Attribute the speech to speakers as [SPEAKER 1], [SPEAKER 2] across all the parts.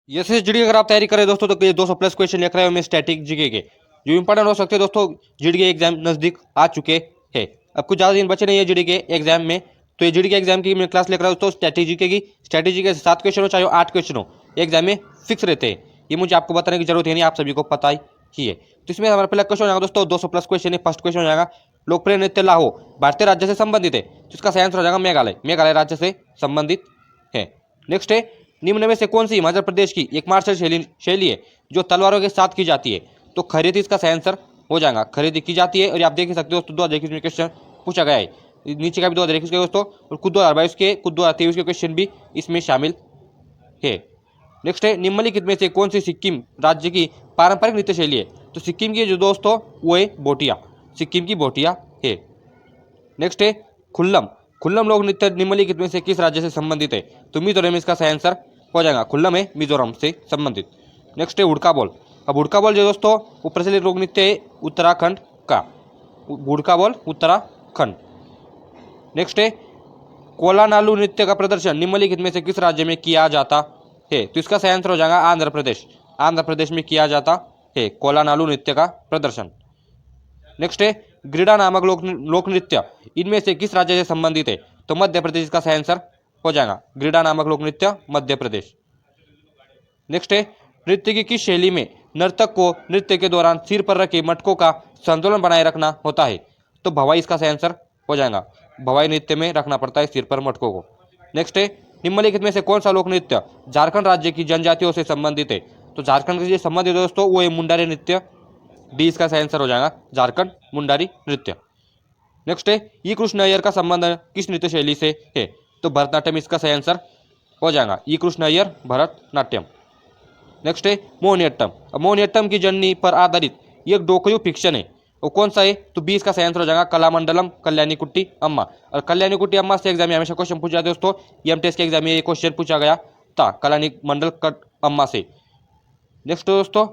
[SPEAKER 1] जैसे जीडी अगर आप तैयारी करें दोस्तों तो ये 200 प्लस क्वेश्चन लिख रहे हो मैं स्टैटिक जीके के जो इंपॉर्टेंट हो सकते हैं दोस्तों। जीडी के एग्जाम नजदीक आ चुके हैं, अब कुछ ज़्यादा दिन बचे नहीं है जीडी के एग्जाम में। तो ये जीडी के एग्जाम की मैं क्लास लेकर रहा हूँ दोस्तों स्टैटिक जीके की। स्टैटिक जीके 7 क्वेश्चन हो चाहे 8 क्वेश्चन हो एग्जाम में फिक्स रहते हैं, ये मुझे आपको बताने की जरूरत है नहीं, आप सभी को पता ही है। तो इसमें हमारा पहला क्वेश्चन हो जाएगा दोस्तों 200 प्लस क्वेश्चन है। फर्स्ट क्वेश्चन हो जाएगा लोकप्रिय नृत्य लाहो भारतीय राज्य से संबंधित है, तो इसका सही आंसर हो जाएगा मेघालय। मेघालय राज्य से संबंधित है। नेक्स्ट है निम्न में से कौन सी हिमाचल प्रदेश की एक मार्शल शैली है जो तलवारों के साथ की जाती है, तो खरीदी इसका सही आंसर हो जाएगा। खरीदी की जाती है और आप देख सकते हो दोस्तों 2021 में क्वेश्चन पूछा गया है, नीचे का भी 2021 के दोस्तों और खुद 2022 के खुद 2023 के क्वेश्चन भी इसमें शामिल है। नेक्स्ट है निम्नलिखित में से कौन सी सिक्किम राज्य की पारंपरिक नृत्य शैली है, तो सिक्किम की जो दोस्तों वो है भोटिया, सिक्किम की भोटिया है। नेक्स्ट है खुल्लम, खुल्लम लोक नृत्य निम्नलिखित में से किस राज्य से संबंधित है, तो मिजोरम इसका सही आंसर हो जाएगा। खुल्लम है मिजोरम से संबंधित। नेक्स्ट है हुड़का बॉल, अब हुड़का बॉल जो दोस्तों वो प्रचलित लोक नृत्य है उत्तराखंड का, हुड़का बॉल उत्तराखंड। नेक्स्ट है कोलानालू नृत्य का प्रदर्शन निम्नलिखित में से किस राज्य में किया जाता है, तो इसका सही आंसर हो जाएगा आंध्र प्रदेश, आंध्र प्रदेश में किया जाता है कोलानालू नृत्य का प्रदर्शन। नेक्स्ट है ग्रीडा नामक लोक नृत्य इनमें से किस राज्य से संबंधित है, तो मध्य प्रदेश का सही आंसर हो जाएगा। ग्रीडा नामक लोक नृत्य मध्य प्रदेश। नेक्स्ट है नृत्य की किस शैली में नर्तक को नृत्य के दौरान सिर पर रखे मटकों का संतुलन बनाए रखना होता है, तो भवाई इसका सही आंसर हो जाएगा। भवाई नृत्य में रखना पड़ता है सिर पर मटकों को। नेक्स्ट है निम्नलिखित में से कौन सा लोक नृत्य झारखंड राज्य की जनजातियों से संबंधित है, तो झारखंड से संबंधित दोस्तों वो है मुंडारी नृत्य, डी इसका सही आंसर हो जाएगा झारखंड मुंडारी नृत्य। नेक्स्ट है ई कृष्ण अय्यर का संबंध किस नृत्य शैली से है, तो भरतनाट्यम इसका सही आंसर हो जाएगा। ई कृष्ण अय्यर भरतनाट्यम। नेक्स्ट है मोहिनीअट्टम, अब मोहिनीअट्टम की जननी पर आधारित ये डोकयू फिक्शन है, वो कौन सा है, तो 20 का सही आंसर हो जाएगा कलामंडलम कल्याणी कुट्टी अम्मा। और कल्याणी कुट्टी अम्मा से एग्जाम में हमेशा क्वेश्चन पूछा जाता है दोस्तों, एमटीएस के एग्जाम में ये क्वेश्चन पूछा गया था कल्याणी मंडल अम्मा से। नेक्स्ट दोस्तों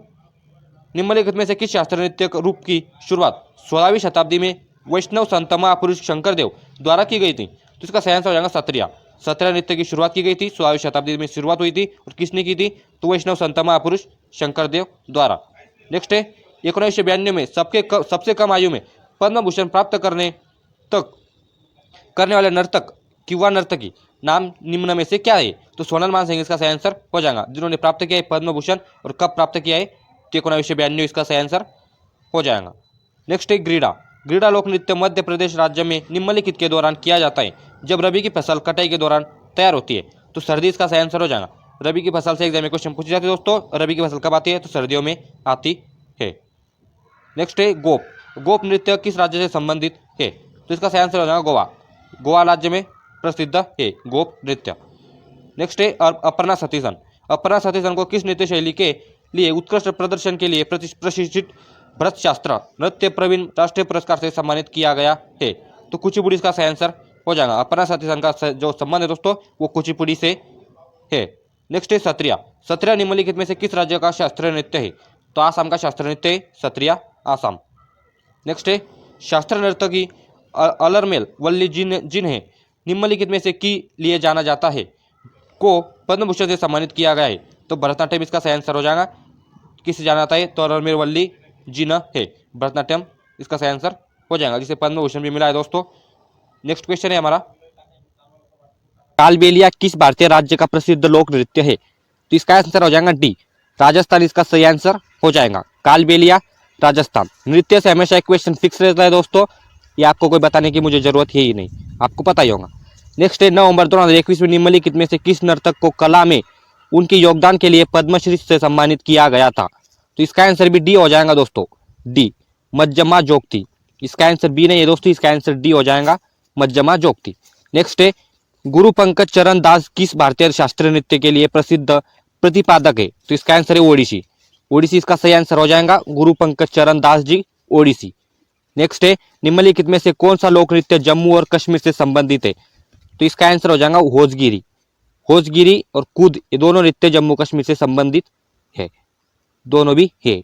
[SPEAKER 1] निम्नलिखित में से किस शास्त्रीय नृत्य रूप की शुरुआत 16वीं शताब्दी में वैष्णव संत महापुरुष शंकरदेव द्वारा की गई थी, तो इसका सही आंसर हो जाएगा सत्रिया। सत्रिया नृत्य की शुरुआत की गई थी 16वीं शताब्दी में शुरुआत हुई थी और किसने की थी, तो वैष्णव संत महापुरुष शंकरदेव द्वारा। नेक्स्ट है 1992 में सबसे कम आयु में पद्म भूषण प्राप्त करने वाले नर्तक किंवा नर्तकी नाम निम्न में से क्या है, तो सोनल मानसिंह इसका सही आंसर हो जाएगा। जिन्होंने प्राप्त किया है पद्म भूषण और कब प्राप्त किया है, 1992 इसका सही आंसर हो जाएगा। नेक्स्ट है ग्रीडा, ग्रीडा लोक नृत्य मध्य प्रदेश राज्य में निम्नलिखित के दौरान किया जाता है जब रबी की फसल कटाई के दौरान तैयार होती है, तो सर्दी इसका सही आंसर हो जाएगा। रबी की फसल से एग्जाम में क्वेश्चन पूछे जाते हैं दोस्तों, रबी की फसल कब आती है, तो सर्दियों में आती है। नेक्स्ट है गोप, गोप नृत्य किस राज्य से संबंधित है, तो इसका सही आंसर हो जाएगा गोवा, गोवा राज्य में प्रसिद्ध है गोप नृत्य। नेक्स्ट है अपर्णा सतीशन, अपर्णा सतीशन को किस नृत्य शैली के लिए उत्कृष्ट प्रदर्शन के लिए प्रशिक्षित भरतशास्त्र नृत्य प्रवीण राष्ट्रीय पुरस्कार से सम्मानित किया गया है, तो कुचिपुड़ी इसका सही आंसर हो जाएगा। अपर्णा सतीशन का जो संबंध है दोस्तों वो कुचिपुड़ी से है। नेक्स्ट है सत्रिया, सत्रिया निम्नलिखित में से किस राज्य का शास्त्रीय नृत्य है, तो आसाम का शास्त्रीय नृत्य है सत्रिया आसाम। नेक्स्ट है शास्त्रीय नर्तकी अलरमेल वल्ली जिन्हें निम्नलिखित में से की लिए जाना जाता है को पद्म भूषण से सम्मानित किया गया है, तो भरतनाट्यम इसका सही आंसर हो जाएगा। किसे जाना जाता है, तो अलरमेल वल्ली जिन्ह है भरतनाट्यम इसका सही आंसर हो जाएगा, जिसे पद्म भूषण भी मिला है दोस्तों। नेक्स्ट क्वेश्चन है हमारा कालबेलिया किस भारतीय राज्य का प्रसिद्ध लोक नृत्य है, तो इसका आंसर हो जाएगा डी राजस्थान इसका सही आंसर हो जाएगा। कालबेलिया राजस्थान। नृत्य से हमेशा एक क्वेश्चन फिक्स रहता है दोस्तों, ये आपको कोई बताने की मुझे जरूरत है ही नहीं, आपको पता ही होगा। नेक्स्ट है नवंबर 2021 में निम्नलिखित में से किस नर्तक को कला में उनके योगदान के लिए पद्मश्री से सम्मानित किया गया था, तो इसका आंसर भी डी हो जाएगा दोस्तों, डी मज्जमा जोगती। इसका आंसर बी नहीं है दोस्तों, इसका आंसर डी हो जाएगा मज्जमा जोगती। नेक्स्ट है गुरु पंकज चरण दास किस भारतीय शास्त्रीय नृत्य के लिए प्रसिद्ध प्रतिपादक है, तो इसका आंसर है ओडिसी, ओडिसी इसका सही आंसर हो जाएगा गुरु पंकज चरण दास जी ओडिसी। नेक्स्ट है निम्नलिखित में से कौन सा लोक नृत्य जम्मू और कश्मीर से संबंधित है, तो इसका आंसर हो जाएगा होजगिरी, होजगिरी और कूद ये दोनों नृत्य जम्मू कश्मीर से संबंधित है, दोनों भी है।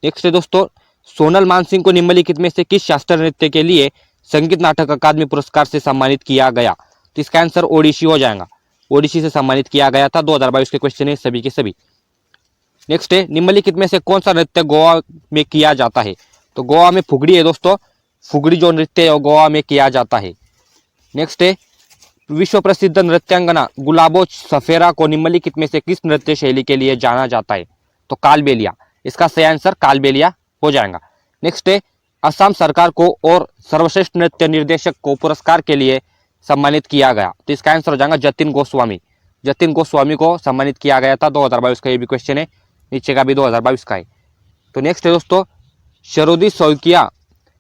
[SPEAKER 1] नेक्स्ट है दोस्तों सोनल मानसिंह को निम्नलिखित में से किस शास्त्रीय नृत्य के लिए संगीत नाटक अकादमी पुरस्कार से सम्मानित किया गया, तो इसका आंसर ओडिसी हो जाएगा, ओडिसी से सम्मानित किया गया था। 2022 के क्वेश्चन है सभी के सभी। नेक्स्ट है निम्नलिखित में से कौन सा नृत्य गोवा में किया जाता है? तो गोवा में फुगड़ी है दोस्तों, फुगड़ी जो नृत्य है वो गोवा में किया जाता है। नेक्स्ट है विश्व प्रसिद्ध नृत्यांगना गुलाबो सफेरा को निम्नलिखित में से किस नृत्य शैली के लिए जाना जाता है? तो कालबेलिया, इसका सही आंसर कालबेलिया हो जाएगा। नेक्स्ट है असम सरकार को और सर्वश्रेष्ठ नृत्य निर्देशक को पुरस्कार के लिए सम्मानित किया गया, तो इसका आंसर हो जाएगा जतिन गोस्वामी। जतिन गोस्वामी को सम्मानित किया गया था 2022 का, ये भी क्वेश्चन है, नीचे का भी 2022 का है। तो नेक्स्ट है दोस्तों शरोदी सौकिया,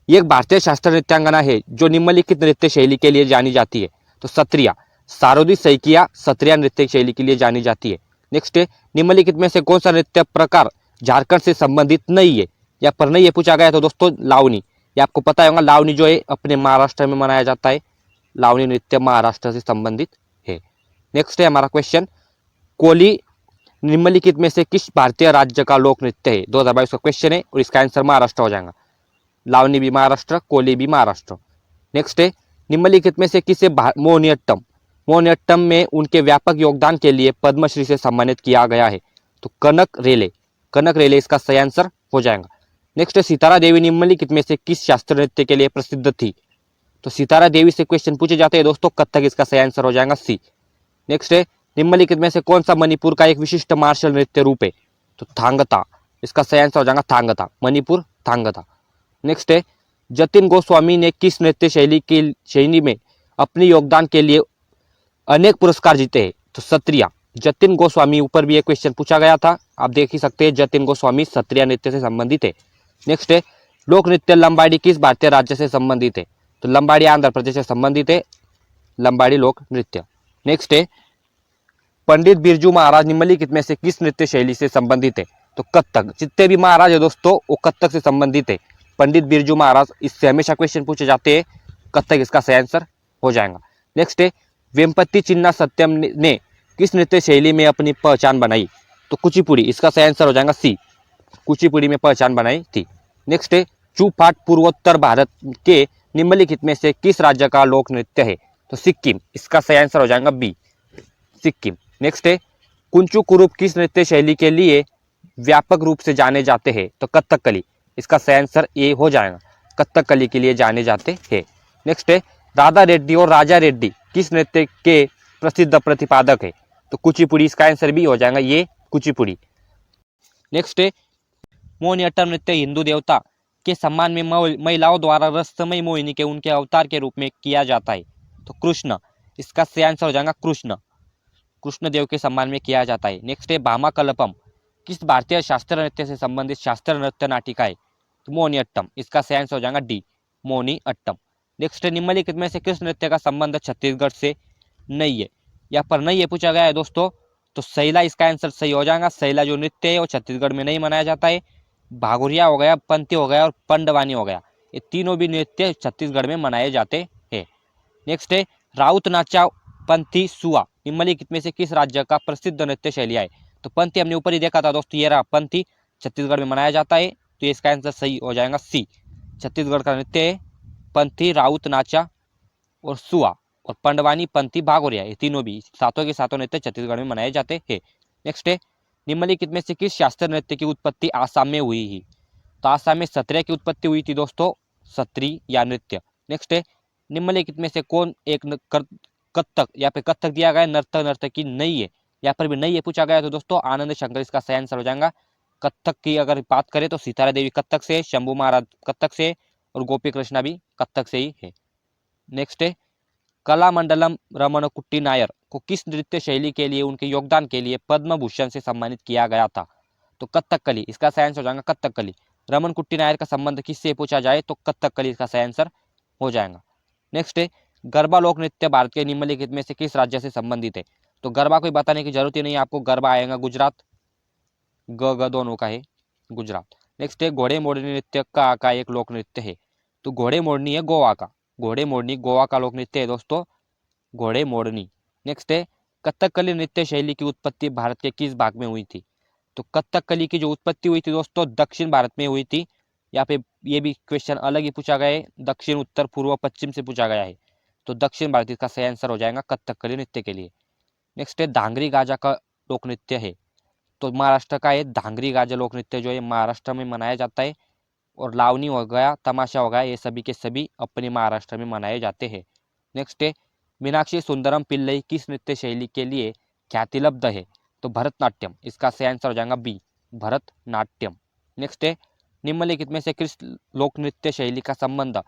[SPEAKER 1] ये एक भारतीय शास्त्रीय नृत्यांगना है जो निम्नलिखित नृत्य शैली के लिए जानी जाती है। तो सत्रिया, सारोदी सैकिया सत्रिया नृत्य शैली के लिए जानी जाती है। नेक्स्ट है निम्नलिखित में से कौन सा नृत्य प्रकार झारखंड से संबंधित नहीं है? या पर नहीं है पूछा गया तो दोस्तों लावनी, ये आपको पता होगा, लावनी जो है अपने महाराष्ट्र में मनाया जाता है, लावनी नृत्य महाराष्ट्र से संबंधित है। नेक्स्ट है हमारा क्वेश्चन कोली निम्नलिखित में से किस भारतीय राज्य का लोक नृत्य है? 2022 का क्वेश्चन है और इसका आंसर महाराष्ट्र हो जाएगा। लावनी भी महाराष्ट्र, कोली भी महाराष्ट्र। नेक्स्ट है निम्नलिखित में से किसे मोहिनीअट्टम, मोहिनीअट्टम में उनके व्यापक योगदान के लिए पद्मश्री से सम्मानित किया गया है? तो कनक रेले, कनक रेले इसका सही आंसर हो जाएगा। नेक्स्ट है सितारा देवी निम्नलिखित में से किस शास्त्रीय नृत्य के लिए प्रसिद्ध थी? तो सितारा देवी से क्वेश्चन पूछे जाते हैं दोस्तों, कथक, इसका सही आंसर हो जाएगा सी। नेक्स्ट है निम्नलिखित में से कौन सा मणिपुर का एक विशिष्ट मार्शल नृत्य रूप है? तो थांगता, इसका सही आंसर हो जाएगा थांगता, मणिपुर थांगता। नेक्स्ट है जतिन गोस्वामी ने किस नृत्य शैली में अपने योगदान के लिए अनेक पुरस्कार जीते हैं? तो सत्रिया, जतिन गोस्वामी, ऊपर भी एक क्वेश्चन पूछा गया था, आप देख ही सकते हैं, जतिन गोस्वामी सत्रिया नृत्य से संबंधित है। नेक्स्ट है लोक नृत्य लंबाड़ी किस भारतीय राज्य से संबंधित है? तो लंबाड़ी आंध्र प्रदेश से संबंधित है, लंबाड़ी लोक नृत्य। नेक्स्ट है पंडित बिरजू महाराज निम्नलिखित में से किस नृत्य शैली से संबंधित है? तो कथक, जितने भी महाराज है दोस्तों वो कथक से संबंधित है, पंडित बिरजू महाराज, इससे हमेशा क्वेश्चन पूछे जाते हैं, कथक इसका सही आंसर हो जाएगा। नेक्स्ट है वेम्पति चिन्ना सत्यम ने किस नृत्य शैली में अपनी पहचान बनाई? तो कुचिपुड़ी, इसका सही आंसर हो जाएगा सी, कुचिपुड़ी में पहचान बनाई थी। नेक्स्ट है चूपाट पूर्वोत्तर भारत के निम्नलिखित में से किस राज्य का लोक नृत्य है? तो सिक्किम, इसका सही आंसर हो जाएगा बी, सिक्किम। नेक्स्ट है कुंचू कुरुप किस नृत्य शैली के लिए व्यापक रूप से जाने जाते हैं? तो कथकली, इसका सही आंसर ए हो जाएगा, कथकली के लिए जाने जाते हैं। नेक्स्ट है राधा रेड्डी और राजा रेड्डी किस नृत्य के प्रसिद्ध प्रतिपादक है? तो कुचिपुड़ी, इसका आंसर भी हो जाएगा ये कुचिपुड़ी। नेक्स्ट है मोहिनीअट्टम नृत्य हिंदू देवता के सम्मान में महिलाओं द्वारा रहस्यमय मोहिनी के उनके अवतार के रूप में किया जाता है? तो कृष्ण, इसका सही आंसर हो जाएगा कृष्ण, कृष्ण देव के सम्मान में किया जाता है। नेक्स्ट है भामा कल्पम किस भारतीय शास्त्रीय नृत्य से संबंधित शास्त्रीय नृत्य नाटिका है? तो मोहिनीअट्टम, इसका सही आंसर हो जाएगा डी, मोहिनीअट्टम। नेक्स्ट है निम्नलिखित में से किस नृत्य का संबंध छत्तीसगढ़ से नहीं है? यहाँ पर नहीं है पूछा गया है दोस्तों, तो सैला इसका आंसर सही हो जाएगा। सैला जो नृत्य है वो छत्तीसगढ़ में नहीं मनाया जाता है। भागुरिया हो गया, पंती हो गया और पंडवानी हो गया, ये तीनों भी नृत्य छत्तीसगढ़ में मनाए जाते हैं। नेक्स्ट है राउत नाचा पंथी सुआ निम्नलिखित में से किस राज्य का प्रसिद्ध नृत्य शैली है? तो पंथी हमने ऊपर ही देखा था दोस्तों, ये रहा पंथी, छत्तीसगढ़ में मनाया जाता है, तो इसका आंसर सही हो जाएगा सी, छत्तीसगढ़ का नृत्य है पंथी, राउत नाचा और सुआ, और पंडवानी, पंथी, भागोरिया, ये तीनों भी सातों के सातों नृत्य छत्तीसगढ़ में मनाए जाते हैं। नेक्स्ट है निम्नलिखित में से किस शास्त्रीय नृत्य की उत्पत्ति आसाम में हुई ही? तो आसाम में सत्रिया की उत्पत्ति हुई थी दोस्तों, सत्री या नृत्य। नेक्स्ट है निम्नलिखित में से कौन एक कथक, यहाँ पे कथक दिया गया, नर्तकी नहीं है, यहाँ पर भी नहीं है पूछा गया, तो दोस्तों आनंद शंकर इसका सही आंसर हो जाएगा। कथक की अगर बात करें तो सितारा देवी कथक से, शंभू महाराज कथक से और गोपी कृष्णा भी कथक से ही है। नेक्स्ट है कलामंडलम रमणकुट्टी नायर को किस नृत्य शैली के लिए उनके योगदान के लिए पद्म भूषण से सम्मानित किया गया था? तो कथकली, इसका सही आंसर हो जाएगा कथकली। रमणकुट्टी नायर का संबंध किससे पूछा जाए तो कथकली इसका सही आंसर हो जाएगा। नेक्स्ट है गरबा लोक नृत्य भारत के निम्नलिखित में से किस राज्य से संबंधित है? तो गरबा कोई बताने की जरूरत ही नहीं है आपको, गरबा आएगा गुजरात, ग दोनों का है गुजरात। नेक्स्ट है घोड़े मोरनी नृत्य का एक लोक नृत्य है? तो घोड़े मोरनी है गोवा का, घोड़े मोरनी गोवा का लोक नृत्य है दोस्तों, घोड़े मोरनी। नेक्स्ट है कथकली नृत्य शैली की उत्पत्ति भारत के किस भाग में हुई थी? तो कथकली की जो उत्पत्ति हुई थी दोस्तों दक्षिण भारत में हुई थी। यहाँ पे ये भी क्वेश्चन अलग ही पूछा गया है, दक्षिण, उत्तर, पूर्व, पश्चिम से पूछा गया है, तो दक्षिण भारत का सही आंसर हो जाएगा कथकली नृत्य के लिए। नेक्स्ट है धांगरी गाजा का लोक नृत्य है? तो महाराष्ट्र का है धांगरी गाजा लोक नृत्य जो है महाराष्ट्र में मनाया जाता है। और लावनी हो गया, तमाशा हो गया, ये सभी के सभी अपने महाराष्ट्र में मनाए जाते हैं। नेक्स्ट है मीनाक्षी सुंदरम पिल्लई किस नृत्य शैली के लिए ख्यातिलब्ध है? तो भरतनाट्यम, इसका सही आंसर हो जाएगा बी, भरतनाट्यम। नेक्स्ट है निम्नलिखित में से किस लोक नृत्य शैली का संबंध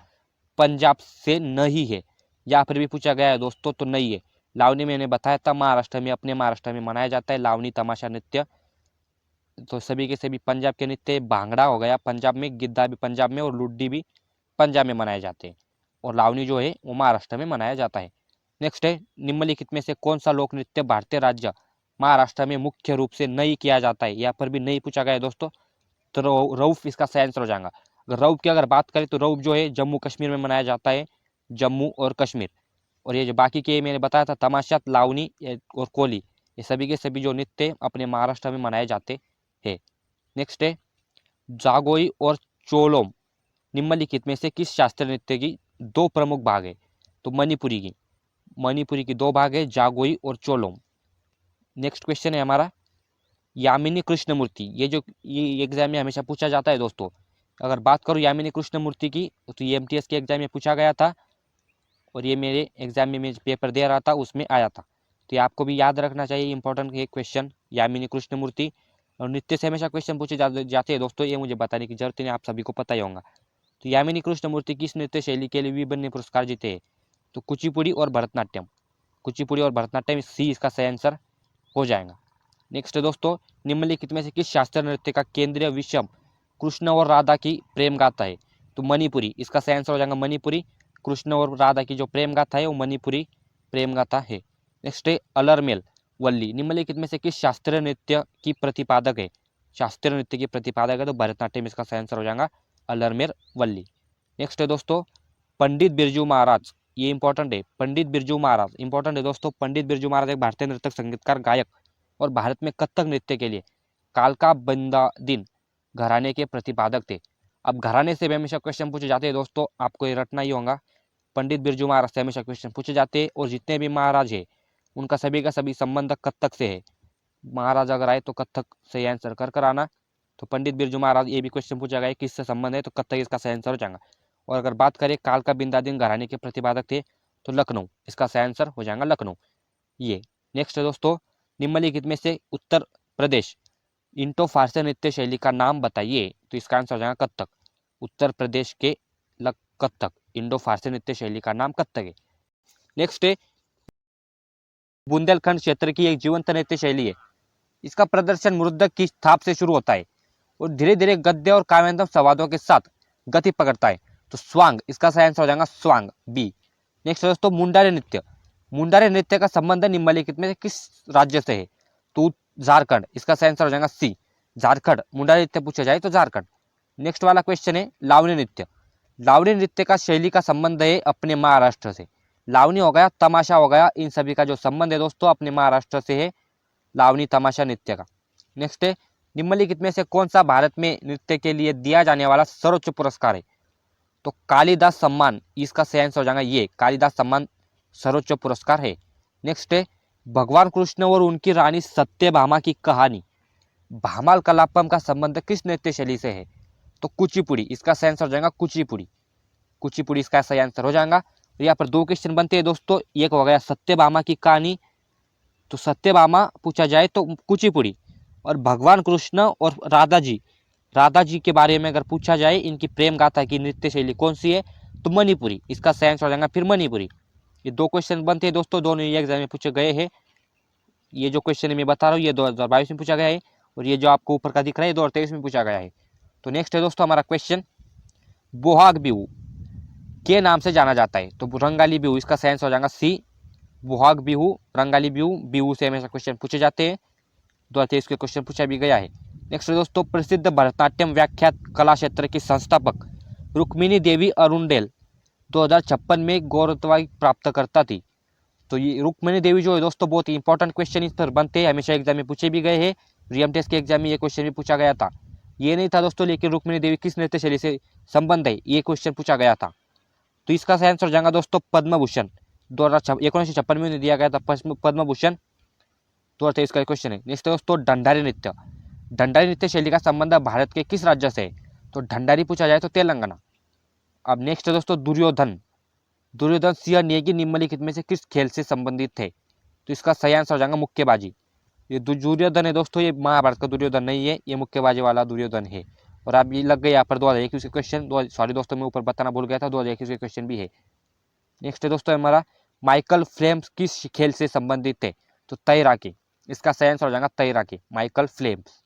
[SPEAKER 1] पंजाब से नहीं है? या फिर भी पूछा गया है दोस्तों, तो नहीं है। लावनी मैंने बताया था महाराष्ट्र में, अपने महाराष्ट्र में मनाया जाता है लावनी तमाशा नृत्य। तो सभी के सभी पंजाब के नृत्य। भांगड़ा हो गया पंजाब में, गिद्धा भी पंजाब में, और लुड्डी भी पंजाब में मनाए जाते हैं। और लावनी जो है वो महाराष्ट्र में मनाया जाता है। नेक्स्ट है निम्नलिखित में से कौन सा लोक नृत्य भारतीय राज्य महाराष्ट्र में मुख्य रूप से नहीं किया जाता है? यहाँ पर भी नहीं पूछा गया है दोस्तों, तो रऊफ इसका सही आंसर हो जाएगा। अगर रऊफ की अगर बात करें तो रऊफ जो है जम्मू कश्मीर में मनाया जाता है, जम्मू और कश्मीर। और ये जो बाकी के मैंने बताया था तमाशा, लावनी और कोली, ये सभी के सभी जो नृत्य अपने महाराष्ट्र में मनाए जाते हैं। नेक्स्ट है जागोई और चोलोम निम्नलिखित में से किस शास्त्रीय नृत्य की दो प्रमुख भाग है? तो मणिपुरी की दो भाग है, जागोई और चोलोम। नेक्स्ट क्वेश्चन है हमारा यामिनी कृष्णमूर्ति, ये एग्जाम में हमेशा पूछा जाता है दोस्तों। अगर बात करूँ यामिनी कृष्णमूर्ति की, तो ये एमटीएस के एग्जाम में पूछा गया था, और ये मेरे एग्जाम में मैं पेपर दे रहा था उसमें आया था। तो ये आपको भी याद रखना चाहिए, इंपॉर्टेंट एक क्वेश्चन यामिनी कृष्णमूर्ति। और नृत्य से हमेशा क्वेश्चन पूछे जाते हैं दोस्तों, ये मुझे बताने की जरूरत नहीं, आप सभी को पता ही होगा। तो यामिनी कृष्णमूर्ति किस नृत्य शैली के लिए विभिन्न पुरस्कार जीते हैं? तो कुचिपुड़ी और भरतनाट्यम, कुचिपुड़ी और भरतनाट्यम, सी इसका सही आंसर हो जाएगा। नेक्स्ट दोस्तों निम्नलिखित में से किस शास्त्रीय नृत्य का केंद्रीय विषय कृष्ण और राधा की प्रेम गाथा है? तो मणिपुरी, इसका सही आंसर हो जाएगा मणिपुरी। कृष्ण और राधा की जो प्रेम गाथा है वो मणिपुरी प्रेम गाथा है। नेक्स्ट है अलरमेल वल्ली निम्नलिखित में से किस शास्त्रीय नृत्य की प्रतिपादक है? शास्त्रीय नृत्य की प्रतिपादक है तो भरतनाट्यम, इसका सही आंसर हो जाएगा अलरमेल वल्ली। नेक्स्ट है दोस्तों पंडित बिरजू महाराज, ये इंपॉर्टेंट है, पंडित बिरजू महाराज इंपॉर्टेंट है दोस्तों। पंडित बिरजू महाराज एक भारतीय नृतक, संगीतकार, गायक और भारत में कथक नृत्य के लिए कालका बंदादिन घराने के प्रतिपादक थे। अब घराने से भी हमेशा क्वेश्चन पूछे जाते हैं दोस्तों, आपको ये रटना ही होगा। पंडित बिरजू महाराज से हमेशा क्वेश्चन पूछे जाते हैं, और जितने भी महाराज है उनका सभी का सभी संबंध कथक से है। महाराज अगर आए तो कथक से आंसर कर आना। तो पंडित बिरजू महाराज, ये भी क्वेश्चन पूछा गया है किससे संबंध है, तो कथक इसका सही आंसर हो जाएगा। और अगर बात करें कालका बिंदादिन घराने के प्रतिपादक थे, तो लखनऊ, इसका सही आंसर हो जाएगा लखनऊ। ये नेक्स्ट है दोस्तों निम्नलिखित में से उत्तर प्रदेश इंडो फारसी नृत्य शैली का नाम बताइए? तो इसका आंसर हो जाएगा कथक। उत्तर प्रदेश के कथक, इंडो फारसी नृत्य शैली का नाम कथक है। नेक्स्ट है बुंदेलखंड क्षेत्र की एक जीवंत नृत्य शैली है, इसका प्रदर्शन मृदंग की थाप से शुरू होता है और धीरे धीरे गद्य और काव्यांतम संवादों के साथ गति पकड़ता है। तो स्वांग, इसका सही आंसर हो जाएगा स्वांग, बी। नेक्स्ट दोस्तों मुंडारी नृत्य, मुंडारी नृत्य का संबंध निम्नलिखित में किस राज्य से है? तो झारखंड, इसका सही आंसर हो जाएगा सी, झारखंड। मुंडारी नृत्य पूछा जाए तो झारखंड। नेक्स्ट वाला क्वेश्चन है लावनी नृत्य, लावनी नृत्य का शैली का संबंध है अपने महाराष्ट्र से। लावनी हो गया, तमाशा हो गया, इन सभी का जो संबंध है दोस्तों अपने महाराष्ट्र से है, लावनी तमाशा नृत्य का। नेक्स्ट है निम्नलिखित में से कौन सा भारत में नृत्य के लिए दिया जाने वाला सर्वोच्च पुरस्कार है? तो कालिदास सम्मान, इसका सही आंसर हो जाएगा ये, कालिदास सम्मान सर्वोच्च पुरस्कार है। नेक्स्ट है भगवान कृष्ण और उनकी रानी सत्यभामा की कहानी भामाल कलापम का संबंध किस नृत्य शैली से है? तो कुचिपुड़ी, इसका सही आंसर हो जाएगा कुचिपुड़ी, कुचिपुड़ी इसका सही आंसर हो जाएगा। तो यहाँ पर दो क्वेश्चन बनते हैं दोस्तों, एक हो गया सत्यभामा की कहानी, तो सत्यभामा पूछा जाए तो कुचिपुड़ी, और भगवान कृष्ण और राधा जी के बारे में अगर पूछा जाए इनकी प्रेम गाथा की नृत्य शैली कौन सी है? तो मणिपुरी, इसका सही आंसर हो जाएगा फिर मणिपुरी। ये दो क्वेश्चन बनते हैं दोस्तों, दोनों ये एग्जाम में पूछे गए हैं। ये जो क्वेश्चन मैं बता रहा हूँ ये 2022 में पूछा गया है, और ये जो आपको ऊपर का दिख रहा है 2023 में पूछा गया है। तो नेक्स्ट है दोस्तों हमारा क्वेश्चन बोहाग बिहू के नाम से जाना जाता है? तो रंगाली बिहू, इसका सही आंसर हो जाएगा सी, बोहाग बिहू, रंगाली बिहू, बिहू से हमेशा क्वेश्चन पूछे जाते हैं, 2023 के क्वेश्चन पूछा भी गया है। नेक्स्ट दोस्तों प्रसिद्ध भरतनाट्यम व्याख्यात कला क्षेत्र की संस्थापक रुक्मिणी देवी अरुंडेल 2056 में गौरवत्व प्राप्त करता थी। तो ये रुक्मिणी देवी जो है दोस्तों बहुत ही इंपॉर्टेंट क्वेश्चन इस पर बनते हैं, हमेशा एग्जाम में पूछे भी गए हैं, रियम टेस्ट के एग्जाम में ये क्वेश्चन भी पूछा गया था। ये नहीं था दोस्तों लेकिन रुक्मिणी देवी किस नृत्य शैली से संबंध है, ये क्वेश्चन पूछा गया था। तो इसका सही आंसर हो जाएगा दोस्तों पद्म भूषण, 1956 में दिया गया था पद्म भूषण। 2023 का क्वेश्चन है। नेक्स्ट है दोस्तों डंडारी नृत्य। डंडारी नृत्य शैली का संबंध भारत के किस राज्य से है? तो डंडारी पूछा जाए तो तेलंगाना। अब नेक्स्ट है दोस्तों दुर्योधन। दुर्योधन सिंह नेगी निम्नलिखित में से किस खेल से संबंधित थे? तो इसका सही आंसर हो जाएगा मुक्केबाजी। ये दुर्योधन है दोस्तों, ये महाभारत का दुर्योधन नहीं है, ये मुक्केबाजी वाला दुर्योधन है। और आप ये लग गए यहाँ पर 2021 के क्वेश्चन, सॉरी दोस्तों मैं ऊपर बताना भूल गया था, 2021 के क्वेश्चन भी है। नेक्स्ट है दोस्तों हमारा माइकल फ्लेम्स किस खेल से संबंधित है? तो तैराकी। इसका सही आंसर हो जाएगा तैराकी, माइकल फ्लेम्स